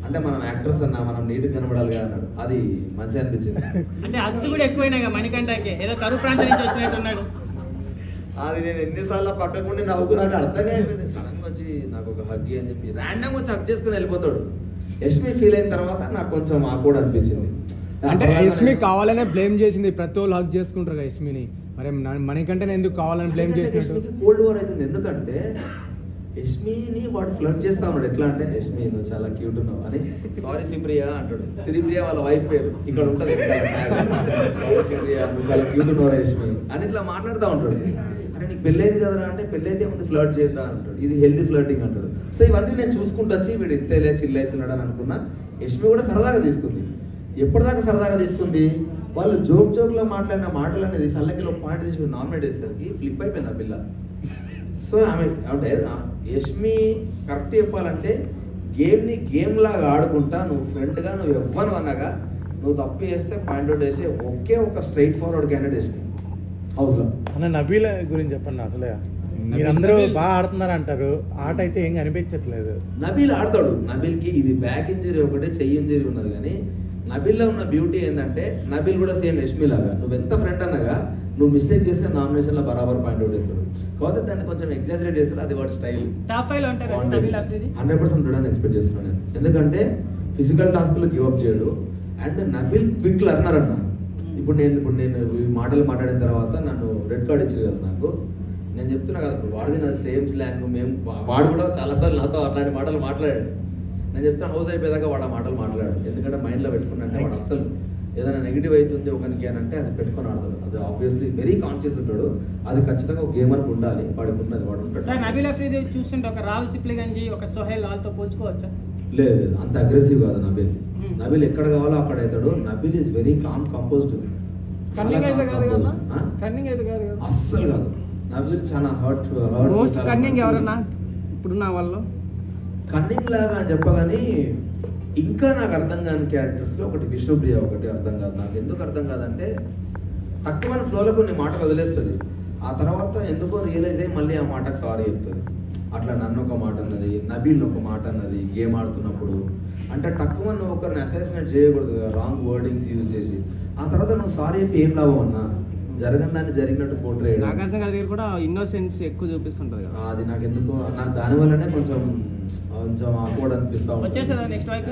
Speaker 1: అంటే మనం యాక్టర్స్ అన్నా మనం నీట్గా కనబడాలి అన్నాడు. అది మంచిగా అనిపించింది.
Speaker 2: అంటే అక్స్ కూడా ఎక్కువైనా మణికంఠకి ఏదో కరువు ప్రాంతం నుంచి వచ్చినట్టున్నాడు.
Speaker 1: అది నేను ఎన్నిసార్లు పక్కకుండి నవ్వుకు నాకు అర్థంగా అయిపోయింది. సడన్ గా వచ్చి నాకు ఒక హగ్ అని చెప్పి ర్యాండమ్ వచ్చి హగ్ చేసుకుని వెళ్ళిపోతాడు. యష్మి ఫీల్ అయిన తర్వాత నాకు కొంచెం ఆకూడ అనిపించింది.
Speaker 5: అంటే యష్మి కావాలనే బ్లేమ్ చేసింది, ప్రతి వాళ్ళు హక్ చేసుకుంటారు కదా యష్మిని, మరి మనకంటే ఎందుకు కావాలని బ్లేమ్ చేసినట్టు
Speaker 1: కోల్డ్ వార్ అవుతుంది. ఎందుకంటే యష్మిని వాడు ఫ్లర్ట్ చేస్తా ఉన్నాడు. ఎట్లా అంటే యష్మి నువ్వు చాలా క్యూట్ ఉన్నావు అని, సారీ శ్రీప్రియ అంటాడు. శ్రీప్రియ వాళ్ళ వైఫ్ పేరు ఇక్కడ ఉంటుంది. సారీ శ్రీప్రియ నువ్వు చాలా క్యూట్ ఉన్నావు యష్మి అని ఇట్లా మాట్లాడుతూ ఉంటాడు. అరే నీకు పెళ్ళైంది కదరా అంటే పెళ్ళైతే ముందు ఫ్లర్ట్ చేద్దా అంటాడు. ఇది హెల్దీ ఫ్లర్టింగ్ అంటాడు. సో ఇవన్నీ నేను చూసుకుంటూ వచ్చి వీడు ఇంతేలే చిల్ అవుతున్నాడు అని అనుకున్నా. యష్మి కూడా సరదాగా తీసుకుంది. ఎప్పటిదాకా సరదాగా తీసుకుంది, వాళ్ళు జోక్లో మాట్లాడిన మాటలు అనేది సల్లకిలో పాయింట్ తీసి నామినేట్ చేసేసరికి ఫ్లిప్ అయిపోయింది ఆ పిల్ల. సో ఆమె అంటే యష్మి కరెక్ట్ చెప్పాలంటే గేమ్ని గేమ్ లాగా ఆడుకుంటా, నువ్వు ఫ్రెండ్గా నువ్వు ఎవ్వరు అన్నగా నువ్వు తప్పు చేస్తే పాయింట్ అవుట్ చేసి ఒకే ఒక స్ట్రైట్ ఫార్వర్డ్ క్యాండిడేట్ యష్మి హౌస్లో.
Speaker 4: అన్న నబీల్ గురించి చెప్పండి. అసలే మీరందరూ బాగా ఆడుతున్నారు అంటారు, ఆట అయితే ఏం అనిపించట్లేదు.
Speaker 1: నబీల్ ఆడతాడు. నబీల్కి ఇది బ్యాక్ ఇంజరీ ఒకటే, చెయ్యి ఇంజరీ ఉన్నది. కానీ నబీల్లో ఉన్న బ్యూటీ ఏంటంటే నబీల్ కూడా సేమ్ యష్మి లాగా నువ్వు ఎంత ఫ్రెండ్ అన్నగా నువ్వు మిస్టేక్ చేస్తే నామినేషన్లో బరాబర్ పాయింట్ అవుట్ చేస్తాడు. కాకపోతే దాన్ని కొంచెం ఎగ్జాజరేట్ చేస్తాడు, అది వాడి స్టైల్.
Speaker 2: టాప్ 5 లో ఉంటారు నబీల్ అఫ్రిది.
Speaker 1: 100% ఉంటాడని ఎక్స్పెక్ట్ చేస్తున్నాను నేను. ఎందుకంటే ఫిజికల్ టాస్క్లు గివ్ అప్ చేయడు. అండ్ నబీల్ క్విక్ లర్నర్ అన్న. ఇప్పుడు నేను ఈ మాటలు మాట్లాడిన తర్వాత నన్ను రెడ్ కార్డ్ ఇచ్చారు కదా నాకు, నేను చెప్తున్నా కదా వాడిది నా సేమ్ స్లాంగ్. వాడు కూడా చాలాసార్లు నాతో అట్లాంటి మాటలు మాట్లాడాడు. నేను చెప్తాను హౌస్ అయిపోయేదాకా వాడు ఆ మాటలు మాట్లాడాడు. ఎందుకంటే మైండ్లో పెట్టుకున్నట్టే వాడు అస్సలు ఏదైనా నెగిటివ్ అవుతుంది ఒకరికి అని అంటే అది పెట్టుకొని ఆడతాడు. అది ఆబ్వియస్లీ వెరీ కాన్షియస్ ఉంటాడు. అది ఖచ్చితంగా ఒక గేమర్కి ఉండాలి. వాడికి ఉన్నది వాడు ఉంటాడు.
Speaker 2: సార్ నబీల్ అఫ్రిది చూస్తుంటే ఒక రాహుల్ సిప్లిగంజి, ఒక సోహెల్ వాళ్ళతో పోల్చుకోవచ్చా?
Speaker 1: లేదు, అంత అగ్రెసివ్ కాదు నబీల్. నబీల్ ఎక్కడ కావాలో అక్కడ అవుతాడు. Nabeel is very calm composed. అస్సలు కాదు. నబీల్ చాలా
Speaker 3: మోస్ట్ కన్నింగ్ ఎవరన్నా ఇప్పుడున్న వాళ్ళు
Speaker 1: కన్నింగ్ లాగా అని చెప్పగాని ఇంకా నాకు అర్థం కాని క్యారెక్టర్స్లో ఒకటి విష్ణుప్రియ ఒకటి అర్థం కాదు. నాకు ఎందుకు అర్థం కాదంటే తక్కువ ఫ్లోలో కొన్ని మాటలు వదిలేస్తుంది. ఆ తర్వాత ఎందుకో రియలైజ్ అయ్యి మళ్ళీ ఆ మాటకు సారీ చెప్తుంది. అట్లా నన్ను ఒక మాట అన్నది, నబీల్ ఒక మాట అన్నది గేమ్ ఆడుతున్నప్పుడు. అంటే తక్కువ నువ్వు ఒకరిని అసాసినేట్ చేయకూడదు కదా, రాంగ్ వర్డింగ్స్ యూజ్ చేసి. ఆ తర్వాత నువ్వు సారీ చెప్పి ఏం లాభం అన్నా, జరగని దాన్ని జరిగినట్టు పోర్ట్రేయడం.
Speaker 3: నాగార్జున గారి దగ్గర కూడా ఇన్నోసెన్స్ ఎక్కువ చూపిస్తుంటది కదా,
Speaker 1: అది నాకు ఎందుకు నాకు దానివల్లనే కొంచెం ఆక్వర్డ్ అనిపిస్తా
Speaker 2: వచ్చేసేదా నెక్స్ట్ వీక్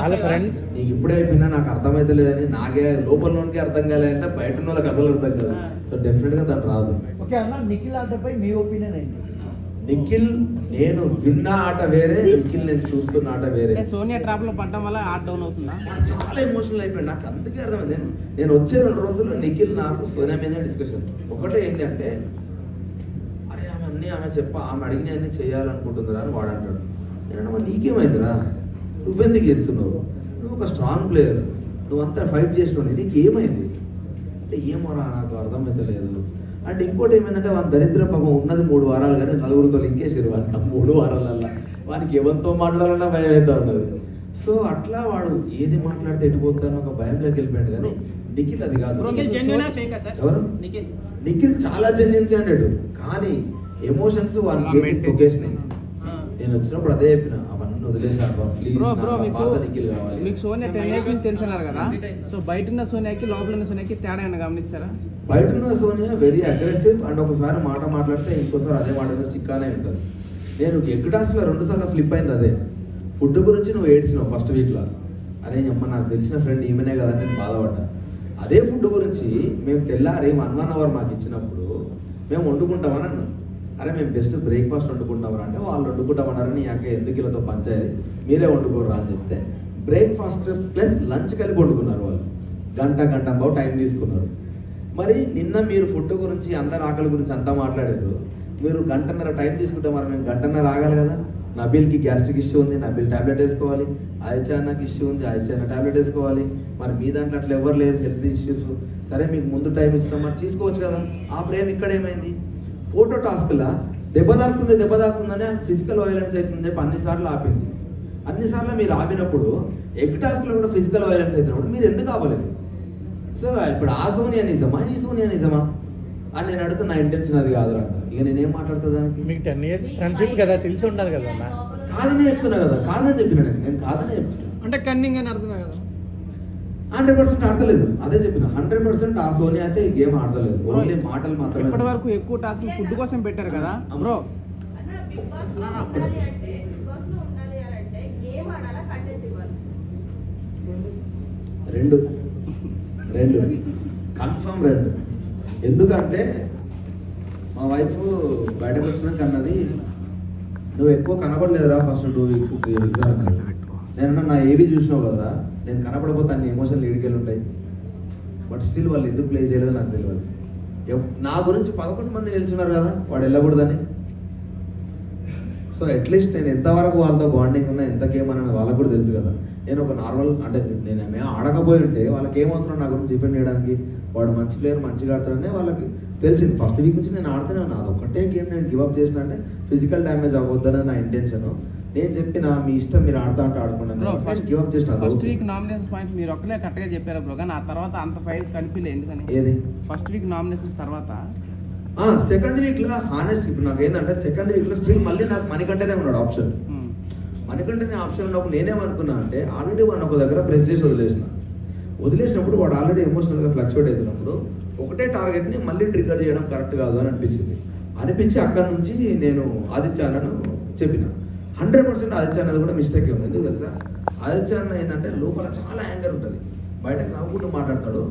Speaker 1: వాళ్ళ ఫ్రెండ్స్. నీకు ఇప్పుడే అయిపోయినా నాకు అర్థమైతే లేదని నాకే లోపలలోనికి అర్థం కాలేదంటే బయట ఉన్న వాళ్ళకి అసలు అర్థం కాదు. సో డెఫినెట్ గా తను రాదు.
Speaker 6: ఓకే అన్న, నిఖిల్ ఆటపై మీ ఒపీనియన్ ఏంటి?
Speaker 1: నిఖిల్ నేను విన్న ఆట వేరే, నిఖిల్ నేను చూస్తున్న ఆట వేరే.
Speaker 3: సోనియా ట్రాప్ లో పడ్డం వల్ల ఆట డౌన్ అవుతుందా?
Speaker 1: వాడు చాలా ఎమోషనల్ అయిపోయాడు. నాకు అందుకే అర్థమైంది. నేను వచ్చే 2 రోజుల్లో నిఖిల్ నాకు సోనియా మీద డిస్కషన్. ఒకటే ఏంటి అంటే అరే ఆమె అడిగిన అన్ని చేయాలనుకుంటుందిరా అని వాడు అంటాడు. నేను నీకేమైందిరా, నువ్వెందుకు చేస్తున్నావు, నువ్వు ఒక స్ట్రాంగ్ ప్లేయర్, నువ్వు అంతా ఫైట్ చేసినావు, నీకు ఏమైంది అంటే ఏమోరా నాకు అర్థమైతే లేదు. అంటే ఇంకోటి ఏమైందంటే వాని దరిద్ర పాపం ఉన్నది 3 వారాలు కానీ 4గురితో లింకేసారు వానికి. 3 వారాలల్లా వానికి ఎవరితో మాట్లాడాలన్నా భయం అవుతా ఉన్నది. సో అట్లా వాడు ఏది మాట్లాడితే ఎటుపోతానో ఒక భయంలోకి వెళ్ళిపోయాడు. కానీ నిఖిల్ అది కాదు. ఎవరు నిఖిల్ చాలా జెన్యున్ క్యాండిడేట్. కానీ ఎమోషన్స్ వారికి తొక్కేసినాయి. నేను వచ్చినప్పుడు అదే చెప్పిన, అవన్నీ వదిలేసాను ప్లీజ్, పాత నిఖిల్ కావాలి.
Speaker 3: మీకు సోనియా 10 years నుంచి తెలిసినారు కదా, సో బయట ఉన్న సోనియాకి లోపల ఉన్న సోనియాకి తేడా ఏమైనా గమనించారా?
Speaker 1: బయట ఉన్న సోనియా వెరీ అగ్రెసివ్ అండ్ ఒకసారి మాట మాట్లాడితే ఇంకోసారి అదే మాట స్టిక్ అనే ఉంటుంది. నేను ఎగ్ టాస్క్లో 2 సార్లు ఫ్లిప్ అయింది. అదే ఫుడ్ గురించి నువ్వు ఏడ్చినావు ఫస్ట్ వీక్లో. అరే అమ్మ నాకు తెలిసిన ఫ్రెండ్ ఈమెనే కదా నేను బాధపడ్డా. అదే ఫుడ్ గురించి మేము తెల్లారి 1 hour మాకు ఇచ్చినప్పుడు మేము వండుకుంటామని అన్నాం. అరే మేము బెస్ట్ బ్రేక్ఫాస్ట్ వండుకుంటామరా అంటే వాళ్ళు వండుకుంటామన్నారని యాకే ఎందుకు ఇలాతో పంచాయతీ, మీరే వండుకోర్రా అని చెప్తే బ్రేక్ఫాస్ట్ ప్లస్ లంచ్ కలిపి వండుకున్నారు వాళ్ళు. గంట బాబు టైం తీసుకున్నారు. మరి నిన్న మీరు ఫుడ్ గురించి అందరి ఆకలి గురించి అంతా మాట్లాడారు, మీరు 1.5 టైం తీసుకుంటే మరి మేము 1.5 ఆగాలి కదా. నబీల్కి గ్యాస్ట్రిక్ ఇష్యూ ఉంది, నబీల్ ట్యాబ్లెట్ వేసుకోవాలి. ఆయిచానాకి ఇష్యూ ఉంది, ఆయిచానా ట్యాబ్లెట్ వేసుకోవాలి. మరి మీ దాంట్లో అట్లా ఎవరు లేదు హెల్త్ ఇష్యూస్. సరే మీకు ముందు టైం ఇచ్చినా మరి తీసుకోవచ్చు కదా. ఆ ప్రేమ ఇక్కడ ఏమైంది? ఫోటో టాస్క్లా దెబ్బ తాకుతుందనే ఫిజికల్ వైలెన్స్ అవుతుంది చెప్పి అన్నిసార్లు ఆపింది. అన్నిసార్లు మీరు ఆపినప్పుడు ఎగ్ టాస్క్లో కూడా ఫిజికల్ వైలెన్స్ అవుతున్నప్పుడు మీరు ఎందుకు ఆపలేదు? సో ఇప్పుడు ఆ సోనియా నిజమా ఈ సోనియా నిజమా అని నేను అడుగుతున్న, నా ఇంటెన్షన్ అది కాదు రా. ఇక నేనేం మాట్లాడుతా దానికి?
Speaker 4: మీకు 10 years ఫ్రెండ్షిప్ కదా, తెలిసి ఉండాలి కదా అన్న.
Speaker 1: కాదనే చెప్తున్నా కదా, కాదని చెప్పిన నేను కాదనే చెప్తున్నా.
Speaker 2: అంటే కన్నింగ్ అని అర్థమే కదా.
Speaker 1: 100% ఆడతలేదు. అదే చెప్పిన 100% ఆ సోనియా అయితే ఈ గేమ్ ఆడతలేదు, ఓన్లీ మాటలు మాత్రమే.
Speaker 3: ఇప్పటి వరకు ఎక్కువ టాస్క్ ఫుడ్ కోసం పెట్టారు కదా బ్రో.
Speaker 1: రెండు కన్ఫర్మ్ 2. ఎందుకంటే మా వైఫ్ బయటకు వచ్చినాక అన్నది, నువ్వు ఎక్కువ కనపడలేదురా ఫస్ట్ 2 weeks 3 weeks అన్నది. నేను నా ఏవి చూసినావు కదరా, నేను కనపడకపోతే అన్ని ఎమోషన్లు ఏడికెళ్ళి ఉంటాయి. బట్ స్టిల్ వాళ్ళు ఎందుకు ప్లే చేయలేదో నాకు తెలియదు. నా గురించి 11 మంది నిల్చున్నారు కదా వాడు వెళ్ళకూడదని. సో అట్లీస్ట్ నేను ఎంతవరకు వాళ్ళతో బాండింగ్ ఉన్నా, ఎంత గేమ్ అని వాళ్ళకు కూడా తెలుసు కదా. నేను ఒక నార్మల్ అంటే నేను ఏమే ఆడకపోయి ఉంటే వాళ్ళకి ఏం అవసరం నా గురించి డిఫెండ్ చేయడానికి. వాడు మంచి ప్లేయర్, మంచిగా ఆడతాడనే వాళ్ళకి తెలిసింది. ఫస్ట్ వీక్ నుంచి నేను ఆడుతూనే ఉన్నాను. అదొక్కటే గేమ్ నేను గివప్ చేసిన అంటే ఫిజికల్ డ్యామేజ్ అవ్వద్దని నా ఇంటెన్షన్. నేను చెప్పిన మీ ఇష్టం, మీరు ఆడుతా అంటే ఆడుకున్నాను, గివప్ చేసిన.
Speaker 3: ఫస్ట్ వీక్ నామినేషన్స్ పాయింట్స్ మీరు ఒక్కలే కరెక్ట్గా చెప్పారు బ్రో, కానీ ఆ తర్వాత అంత ఫైట్ కనిపించలేదు. ఎందుకని
Speaker 1: ఏది
Speaker 3: ఫస్ట్ వీక్ నామినేషన్స్ తర్వాత
Speaker 1: సెకండ్ వీక్లో హానెస్ట్ ఇప్పుడు నాకు ఏంటంటే సెకండ్ వీక్లో స్టిల్ మళ్ళీ నాకు మణికంటనే ఉన్నాడు ఆప్షన్. మణికంటనే ఆప్షన్ ఉన్నప్పుడు నేనేమనుకున్నా అంటే ఆల్రెడీ వాడిని ఒక దగ్గర ప్రెస్ చేసి వదిలేసినప్పుడు వాడు ఆల్రెడీ ఎమోషనల్గా ఫ్లక్చువేట్ అవుతున్నప్పుడు ఒకటే టార్గెట్ని మళ్ళీ ట్రిగ్గర్ చేయడం కరెక్ట్ కాదు అని అనిపించి అక్కడ నుంచి నేను ఆదిత్య అన్నను చెప్పిన. 100% ఆదిత్య అన్నది కూడా మిస్టేక్ ఉంది. ఎందుకు తెలుసా, ఆదిత్య అన్న ఏంటంటే లోపల చాలా యాంగర్ ఉంటుంది, బయటకు నవ్వుకుంటూ మాట్లాడతాడు.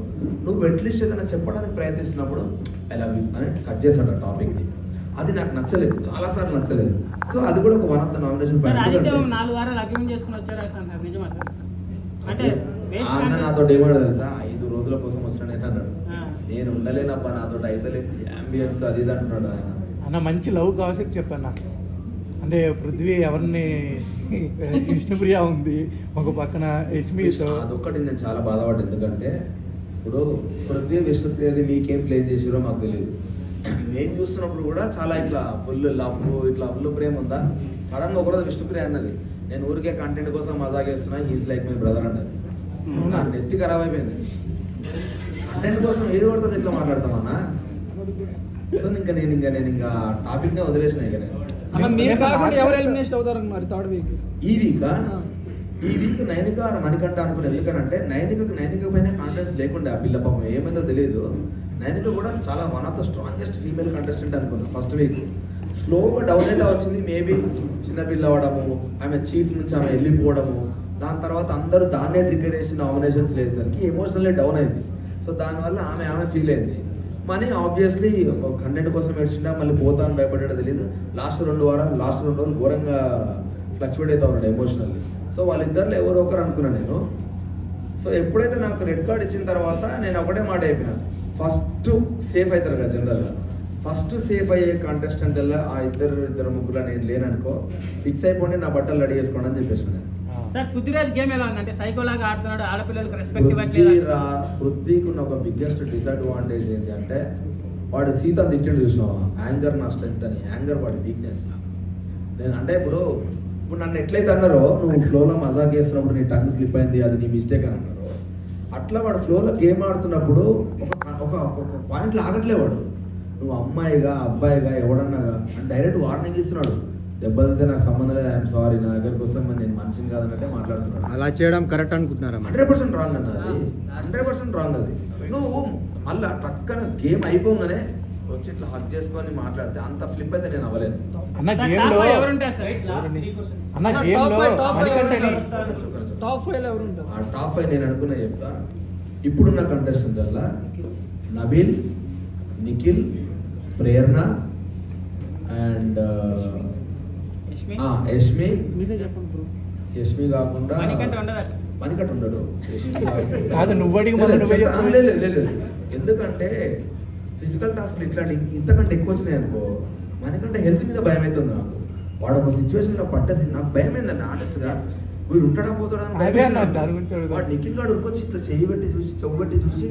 Speaker 1: నువ్వు అట్లీస్ట్ ఏదైనా చెప్పడానికి ప్రయత్నిస్తున్నప్పుడు ఐ లవ్ యూ అని కట్ చేశాడు ఆ టాపిక్ని. అది నాకు నచ్చలేదు, చాలాసార్లు నచ్చలేదు. సో అది కూడా ఒక 1 of the nomination
Speaker 2: sir
Speaker 1: point.
Speaker 2: Aditya 4 వారాలు అగ్రిమెంట్ చేసుకుని వచ్చారు సార్, నిజమా సార్? అంటే
Speaker 1: ఆ అన్న నాతో ఏమన్నాడు తెలుసా, 5 రోజుల కోసం వచ్చిన నేను అన్నాడు. నేను ఉండలేనబ్బా, నాతో అయితలేదు అంబియన్స్ అది ఇది అంటున్నాడు ఆయన.
Speaker 4: అన్న మంచి లవ్ కాన్సెప్ట్ చెప్పాను. అంటే పృథ్వీ ఎవరిని విష్ణుప్రియ ఉంది, ఒక పక్కన యష్మితో.
Speaker 1: అదొక్కటి నేను చాలా బాధపడ్డా. ఎందుకంటే ఇప్పుడు పృథ్వీ విష్ణుప్రియది మీకేం ప్లే చేసారో మాకు తెలియదు. మేము చూస్తున్నప్పుడు కూడా చాలా ఇట్లా ఫుల్ లవ్, ఇట్లా ఫుల్ ప్రేమ ఉందా. సడన్గా ఒకరోజు విష్ణుప్రియ అన్నది, నేను ఊరికే కంటెంట్ కోసం మజాగేస్తున్నా, హీస్ లైక్ మై బ్రదర్ అన్నది. నా నెత్తి ఖరాబ్ అయిపోయింది. కంటెంట్ కోసం ఏది పడుతుంది ఇట్లా మాట్లాడతామన్నా. సో నేను ఇంకా టాపిక్నే వదిలేసిన. ఇక నేను
Speaker 7: మీరు కాకుండా ఎవరు ఎలిమినేషన్ అవుతారు మరి థర్డ్ వీక్?
Speaker 1: ఈ వీక్ నైనిక మణికంఠ అనుకుని. ఎందుకనంటే నైనిక పైన కాన్ఫిడెన్స్ లేకుండా ఆ పిల్ల పాపం ఏమైందో తెలియదు. నైనిక కూడా చాలా 1 of the strongest female contestant అనుకున్నాను. ఫస్ట్ వీక్ స్లోగా డౌన్ అయితే వచ్చింది. మేబీ చిన్నపిల్ల అవ్వడము, ఆమె చీఫ్ నుంచి ఆమె వెళ్ళిపోవడము, దాని తర్వాత అందరూ దాన్నే ట్రిగ్గర్ చేసి నామినేషన్స్ లేసరికి ఎమోషనల్లీ డౌన్ అయింది. సో దానివల్ల ఆమె ఫీల్ అయింది. మనీ ఆబ్వియస్లీ కంటెంట్ కోసం ఏడ్చిండా, మళ్ళీ పోతాను భయపడ్డా తెలియదు. లాస్ట్ 2 రోజులు ఘోరంగా ఫ్లక్చువేట్ అవుతా ఉన్నాడు ఎమోషనల్లీ. సో వాళ్ళిద్దరిలో ఎవరో ఒకరు అనుకున్నాను నేను. సో ఎప్పుడైతే నాకు రెడ్ కార్డ్ ఇచ్చిన తర్వాత నేను ఒకటే మాట అయిపోయినా, ఫస్ట్ సేఫ్ అవుతారు కదా జనరల్గా. ఫస్ట్ సేఫ్ అయ్యే కాంటెస్టెంట్ ఆ ఇద్దరు ముగ్గురు నేను లేననుకో, ఫిక్స్ అయిపోండి, నా బట్టలు రెడీ చేసుకోండి అని చెప్పేసి.
Speaker 2: సార్ పృథ్వీరాజ్ గేమ్ ఎలా ఉందంటే సైకోలాగా ఆడుతున్నాడు, ఆడపిల్లలకు రెస్పెక్ట్ ఇవ్వట్లేదు.
Speaker 1: పృథ్వీకి ఉన్న ఒక బిగ్గెస్ట్ డిసడ్వాంటేజ్ ఏంటి అంటే వాడు సీత తిట్టిండు చూసినావా, యాంగర్ నా స్ట్రెంత్ అని. యాంగర్ వాడి వీక్నెస్. నేను అంటే ఇప్పుడు నన్ను ఎట్లయితే అన్నారో, నువ్వు ఫ్లోలో మజాక్ చేస్తున్నప్పుడు నీ టంగ్ స్లిప్ అయింది, అది నీ మిస్టేక్ అని అన్నారు. అట్లా వాడు ఫ్లోలో గేమ్ ఆడుతున్నప్పుడు ఒక పాయింట్లో ఆగట్లే వాడు. నువ్వు అమ్మాయిగా అబ్బాయిగా ఎవడన్నాగా అని డైరెక్ట్ వార్నింగ్ ఇస్తున్నాడు. దెబ్బతితే నాకు సంబంధం లేదు, ఐఎమ్ సారీ, నా దగ్గరకు వస్తే నేను మనిషిని కాదన్నట్టే మాట్లాడుతున్నాడు.
Speaker 5: అలా చేయడం కరెక్ట్ అనుకుంటున్నారా?
Speaker 1: 100% రాంగ్ అన్నది, 100% రాంగ్ అది. నువ్వు మళ్ళీ టక్కన గేమ్ అయిపోగానే వచ్చి ఇట్లా హక్ చేసుకొని మాట్లాడితే అంత ఫ్లిప్ అయితే నేను అవ్వలేను.
Speaker 4: అన్న గేమ్ లో
Speaker 2: ఎవరుంటారు సార్? Last 3 questions.
Speaker 4: అన్న గేమ్ లో మణికంఠని
Speaker 7: టాప్ 5 ఎవరు ఉంటారు?
Speaker 1: ఆ టాప్ 5 నేను అనుకున్నా చెప్తా. ఇప్పుడున్న కంటెస్టెంట్ వల్ల నబీల్, నిఖిల్, ప్రేరణ అండ్ యష్మి.
Speaker 3: మీరే చెప్పండి బ్రో.
Speaker 1: యష్మి కాకుండా మణికంఠ ఉండడు.
Speaker 4: కాదు, నువ్వు అడిగి
Speaker 1: లేదు. ఎందుకంటే ఫిజికల్ టాస్క్లు ఇట్లాంటి ఇంతకంటే ఎక్కువ వచ్చినాయి అనుకో, మనకంటే హెల్త్ మీద భయం అవుతుంది నాకు. వాడు ఒక సిచ్యువేషన్లో పట్టేసి నాకు భయం ఏందండి ఆనెస్ట్గా. వీడు ఉంటాడా పోతాడా వాడు నిఖిల్ గాడు ఉరికొచ్చి ఇట్లా చెయ్యి పెట్టి చూసి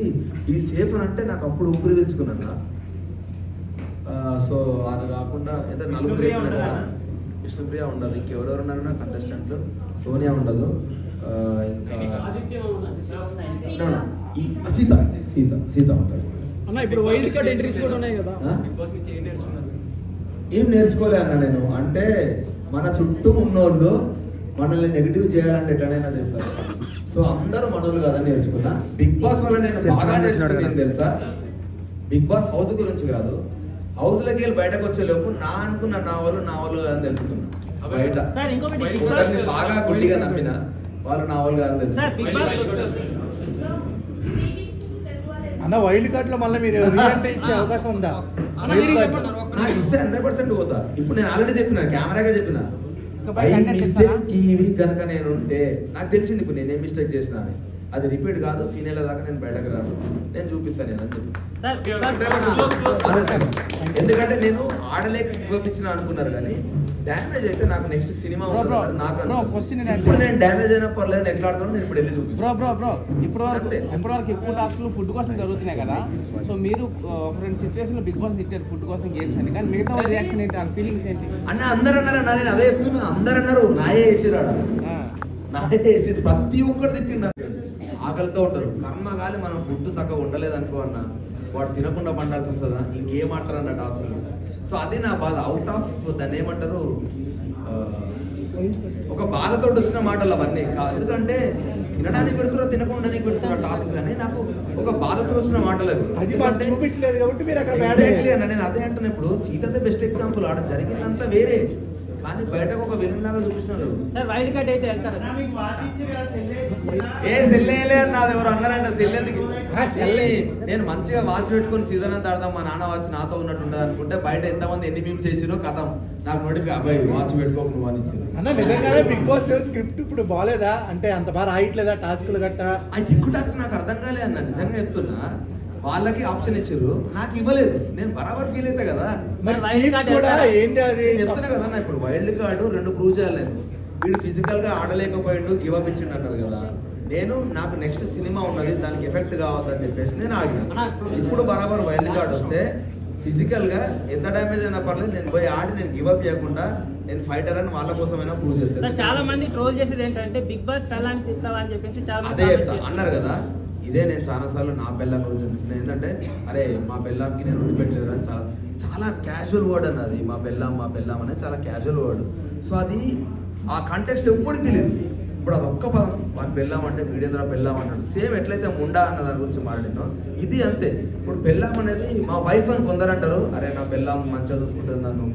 Speaker 1: ఈ సేఫ్ అని అంటే నాకు అప్పుడు ఊపిరి తెలుసుకున్నా. సో అది కాకుండా ఎంత నలుగురు విష్ణుప్రియ ఉండాలి, ఇంకెవరెవరు ఉన్నారు నా కంటెస్టెంట్లు. సోనియా ఉండదు, ఇంకా సీత ఉంటుంది.
Speaker 7: అన్న ఇప్పుడు వైల్డ్ కార్డ్ ఎంట్రీస్ కూడా ఉన్నాయి కదా,
Speaker 1: ఏం నేర్చుకోలే అన్న నేను. అంటే మన చుట్టూ ఉన్నోళ్ళు మనల్ని నెగిటివ్ చేయాలంటే ఎట్లనైనా చేస్తారు. సో అందరూ మనోళ్ళు కాదని నేర్చుకున్నా. బిగ్ బాస్ వల్ల నేను బాగా నేర్చుకున్నాను తెలుసా, బిగ్ బాస్ హౌస్ గురించి కాదు, హౌస్లోకి వెళ్ళి బయటకు వచ్చే లోపు నా అనుకున్న నా వాళ్ళు అని తెలుసుకున్నా. బయట
Speaker 2: సార్ ఇంకొకటి బిగ్
Speaker 1: కొందరిని
Speaker 2: బాస్
Speaker 1: బాగా గుడ్డిగా నమ్మిన వాళ్ళు నా వాళ్ళు కాదని తెలుసు.
Speaker 2: సార్ బిగ్ బాస్
Speaker 4: అన్న వైల్డ్ కార్డ్ లో మళ్ళీ మీరు రీఎంట్రీ ఇచ్చే అవకాశం ఉందా?
Speaker 1: నాకు ఇస్తే 100% పోతా. ఇప్పుడు నేను ఆల్రెడీ చెప్పిన, కెమెరాగా చెప్పిన,
Speaker 3: ఇంకా బయట కంటెంట్ ఇస్తారా?
Speaker 1: ఈ వీక్ కనుక నేను ఉంటే నాకు తెలిసింది ఇప్పుడు నేనేం మిస్టేక్ చేసిన అని. అది రిపీట్ కాదు, ఫినేల్ దాకా నేను బయటకు రాను, నేను చూపిస్తాను నేను అని చెప్పి.
Speaker 2: సార్ బిగ్ బాస్
Speaker 1: ఎందుకంటే నేను ఆడలేక చూపించిన అనుకున్నారు కానీ డ్యామేజ్ అయితే నాకు నెక్స్ట్ సినిమా
Speaker 3: Bro,
Speaker 1: ఉంటుంది కదా, నాకు
Speaker 3: bro,
Speaker 1: అనిపిస్తుంది.
Speaker 3: question ఏంటంటే-
Speaker 1: ఇప్పుడు నేను డ్యామేజ్ అయినా పర్లేదు, ఎట్లా ఆడుతానో నేను ఇప్పుడు వెళ్ళి చూపిస్తాను.
Speaker 3: బ్రో ఇప్పటి
Speaker 1: అంతే.
Speaker 3: వరకు ఎక్కువ టాస్క్లు ఫుడ్ కోసం జరుగుతున్నాయి కదా. సో మీరు ఒక రెండు సిచ్యువేషన్ లో బిగ్ బాస్ తిట్టారు ఫుడ్ కోసం గేమ్స్ అని, కానీ మిగతా వాళ్ళ రియాక్షన్ ఏంటి, వాళ్ళ ఫీలింగ్స్ ఏంటి?
Speaker 1: అన్న అందరు అన్నారు అన్న, నేను అదే చెప్తున్నా, అందరు అన్నారు నాయే వేసిరాడ,
Speaker 3: ఆ.
Speaker 1: నాయే వేసి ప్రతి ఒక్కరు తిట్టిండారు. ఆకలితో ఉంటారు, కర్మగాలి మనం ఫుడ్ చక్కగా ఉండలేదు అనుకో అన్న, వాడు తినకుండా పండాల్సి వస్తుందా, ఇంకేం ఆడతారన్న టాస్క్లు. సో అదే నా బాధ, అవుట్ ఆఫ్ దాన్ని ఏమంటారు, ఒక బాధతో వచ్చిన మాటలు అవన్నీ ఎందుకంటే తినడానికి పెడుతున్నా తినకుండానికి పెడుతున్నా టాస్క్ అని నాకు ఒక బాధతో వచ్చిన మాటలు అవి.
Speaker 4: అది మాకు చూపించలేదు కాబట్టి మీరు అక్కడ bad
Speaker 1: ఎగ్జాక్ట్లీ
Speaker 4: అయ్యారు.
Speaker 1: అన్న, నేను అదే అంటున్నా. ఇప్పుడు సీత బెస్ట్ ఎగ్జాంపుల్, ఆడ జరిగిందంతా వేరే కానీ బయటకు ఒక విలన్ లాగా చూపిస్తున్నారు.
Speaker 2: సార్ వైల్డ్ కార్డ్ అయితే వెళ్తారా సార్?
Speaker 1: ఏ సెల్లే నాది ఎవరు అన్నారంట, సెల్లెందుకు
Speaker 4: ఆ, సెల్లే.
Speaker 1: నేను మంచిగా వాచ్ పెట్టుకొని సీజన్ అంతా ఆడదాం, మా నాన్న వాచ్ నాతో ఉన్నట్టు ఉండదు అనుకుంటే బయట ఎంతమంది ఎన్ని మీమ్స్ వేసిరో కథం నాకు నోటికి అబ్బాయి వాచ్ పెట్టుకోక నువ్వు అని ఇచ్చారు.
Speaker 4: అన్న నిజంగానే బిగ్ బాస్ స్క్రిప్ట్ ఇప్పుడు బాగాలేదా? అంటే అంత బాగా రాయట్లేదా టాస్క్లు గట్ట?
Speaker 1: అది ఎక్కువ టాస్క్ నాకు అర్థం కాలే అన్న, నిజంగా చెప్తున్నా. వాళ్ళకి ఆప్షన్ ఇచ్చారు, నాకు ఇవ్వలేదు, నేను బరాబర్ ఫీల్ అవుతా కదా.
Speaker 4: మరి
Speaker 2: Wild
Speaker 4: చీఫ్
Speaker 2: card
Speaker 4: కూడా
Speaker 2: వెళ్తారా?
Speaker 4: ఏంది అది?
Speaker 1: నేను చెప్తున్నా కదా అన్న, ఇప్పుడు వైల్డ్ కార్డు 2 ప్రూవ్ చేయాలి నేను. వీడు ఫిజికల్ గా ఆడలేకపోయిండు, గివ్ అప్ ఇచ్చిండు అన్నారు కదా. నేను నాకు నెక్స్ట్ సినిమా ఉన్నది, దానికి ఎఫెక్ట్ కావద్దని చెప్పేసి నేను ఆగిన. ఇప్పుడు బరాబర్ వైల్డ్ కార్డ్ వస్తే ఫిజికల్ గా ఎంత డ్యామేజ్ అయినా పర్లేదు, నేను పోయి ఆడి నేను గివ్ అప్ చేయకుండా నేను ఫైటర్ అని వాళ్ళ కోసమైనా ప్రూవ్
Speaker 2: సార్
Speaker 1: చేస్తాను.
Speaker 2: చాలా మంది ట్రోల్ చేసేది ఏంటంటే బిగ్ బాస్ పెళ్ళాన్ని తిస్తావా అని చెప్పేసి చాలా మంది
Speaker 1: అదే
Speaker 2: comments
Speaker 1: చెప్తా
Speaker 2: చేస్తారు.
Speaker 1: అన్నారు కదా, ఇదే నేను చాలాసార్లు నా పెళ్ళాం గురించి చెప్తున్నాను. ఏంటంటే అరే మా పెళ్ళాంకి నేను ఉండి పెట్టలేదు అని చాలా చాలా క్యాజువల్ వర్డ్ అన్నది. మా పెళ్ళాం అనేది చాలా క్యాజువల్ వర్డ్. సో అది ఆ కంటెక్స్ట్ ఎప్పటికి తెలియదు. ఇప్పుడు అది ఒక్క పదం, వాని పెళ్ళాం అంటే వీడేంద్ర పెళ్ళాం అంటాడు. సేమ్ ఎట్లయితే ముండా అన్న దాని గురించి మాట్లాడినో ఇది అంతే. ఇప్పుడు పెళ్ళాం అనేది మా వైఫ్ అని కొందరు అంటారు, అరే నా పెళ్ళాం మంచిగా చూసుకుంటుంది నన్ను,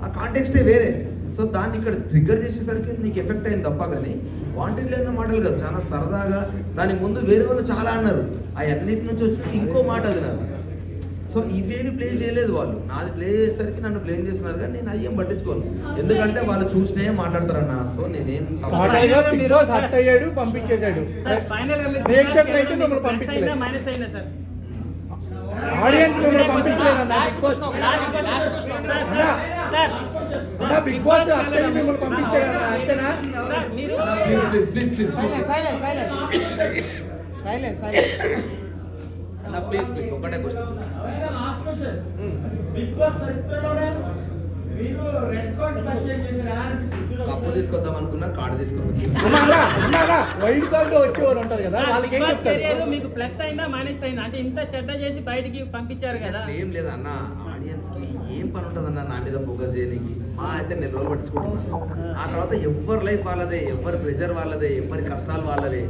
Speaker 1: ఆ కాంటెక్స్టే వేరే. సో దాన్ని ఇక్కడ ట్రిగ్గర్ చేసేసరికి నీకు ఎఫెక్ట్ అయింది తప్ప, కానీ వాంటెడ్ లేని మాటలు కాదు, చాలా సరదాగా. దానికి ముందు వేరే వాళ్ళు చాలా అన్నారు, అన్నిటి నుంచి వచ్చింది ఇంకో మాట అది నాకు. సో ఇవేమి ప్లే చేయలేదు వాళ్ళు, నాది ప్లే చేసేసరికి నన్ను ప్లే చేస్తున్నారు, కానీ నేను అయ్యేం పట్టించుకోను, ఎందుకంటే వాళ్ళు చూసినే మాట్లాడతారన్న. సో నేనేం
Speaker 4: Total గా బిగ్ బాస్ హట్ అయ్యాడు, పంపించేశాడు.
Speaker 2: సార్ ఫైనల్ గా మీరు
Speaker 4: ప్రేక్షకులు అయితే మిమ్మల్ని పంపించలేదు.
Speaker 2: మైనస్ అయినా సార్
Speaker 4: ఆడియన్స్ మిమ్మల్ని పంపించలేదు అన్న బిగ్ బాస్. అన్న బిగ్ బాస్ హట్ అయ్యి మిమ్మల్ని పంపించాడు అన్న, అంతేనా?
Speaker 1: ప్లీజ్ ప్లీజ్ ప్లీజ్ ప్లీజ్ అన్న ప్లీజ్ ప్లీజ్ ఒకటే క్వశ్చన్. కప్పు తీసుకొద్దాం అనుకున్నా, కార్డు తీసుకొద్దాం.
Speaker 4: వైల్డ్ కార్డ్ లో వచ్చేవారు ఉంటారు కదా, వాళ్ళకి ఏం చెప్తారు?
Speaker 2: మీకు ప్లస్ అయిందా మైనస్ అయిందా? అంటే ఇంత చెడ్డ చేసి బయటికి పంపించారు కదా.
Speaker 1: ఏం లేదు అన్న, ఆడియన్స్ కి ఏం పని ఉంటుంది అన్న నా మీద ఫోకస్ చేయడానికి. మా అయితే 4 రోజులు పట్టించుకుంటున్నాను. ఆ తర్వాత ఎవరి లైఫ్ వాళ్ళదే, ఎవరి ప్రెషర్ వాళ్ళదే, ఎవరి కష్టాలు వాళ్ళదే.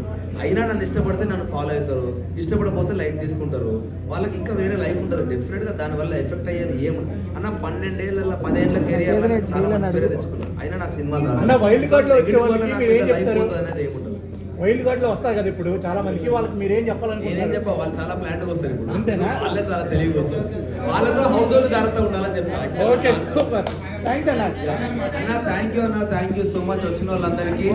Speaker 1: అయినా నన్ను ఇష్టపడితే నన్ను ఫాలో అవుతారు, ఇష్టపడకపోతే లైట్ తీసుకుంటారు. వాళ్ళకి ఇంకా వేరే లైఫ్ ఉంటుంది. డెఫినెట్ గా దానివల్ల ఎఫెక్ట్ అయ్యేది ఏముంది అన్న. 12 ఏళ్ళ 10 ఏళ్ళ కెరియర్ చాలా మంచి పేరు తెచ్చుకున్నాను, అయినా నాకు సినిమాలు
Speaker 4: అన్న వైల్డ్ కార్డ్ లో వచ్చే వాళ్ళకి మీరు ఏం
Speaker 1: లైఫ్
Speaker 4: చెప్తారు?
Speaker 1: ఉంటుంది అనేది ఏముంటుంది.
Speaker 4: వైల్డ్ కార్డ్ లో వస్తారు కదా ఇప్పుడు చాలా మందికి, వాళ్ళకి మీరేం
Speaker 1: నేనేం
Speaker 4: చెప్పాలనుకుంటున్నారు?
Speaker 1: చెప్పా, వాళ్ళు చాలా ప్లాంట్ వస్తారు ఇప్పుడు.
Speaker 4: అంతేనా?
Speaker 1: వాళ్ళే చాలా తెలివిగా వస్తారు. వాళ్ళతో హౌస్ హోల్డ్ జాగ్రత్తగా ఉండాలని చెప్పా.
Speaker 4: ఓకే సూపర్, థ్యాంక్స్ అన్న.
Speaker 1: అన్న థ్యాంక్ యూ అన్న, థ్యాంక్ యూ సో మచ్ వచ్చిన వాళ్ళందరికీ.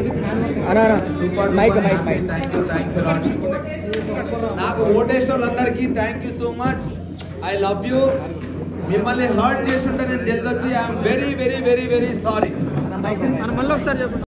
Speaker 1: Super thanks a lot. నాకు ఓటేసిన వాళ్ళందరికీ thank you so much. I love you. మిమ్మల్ని హర్ట్ చేస్తుంటే నేను జల్ది వచ్చి I'm very very very very sorry.
Speaker 7: మనం మళ్ళీ ఒకసారి చెప్పండి.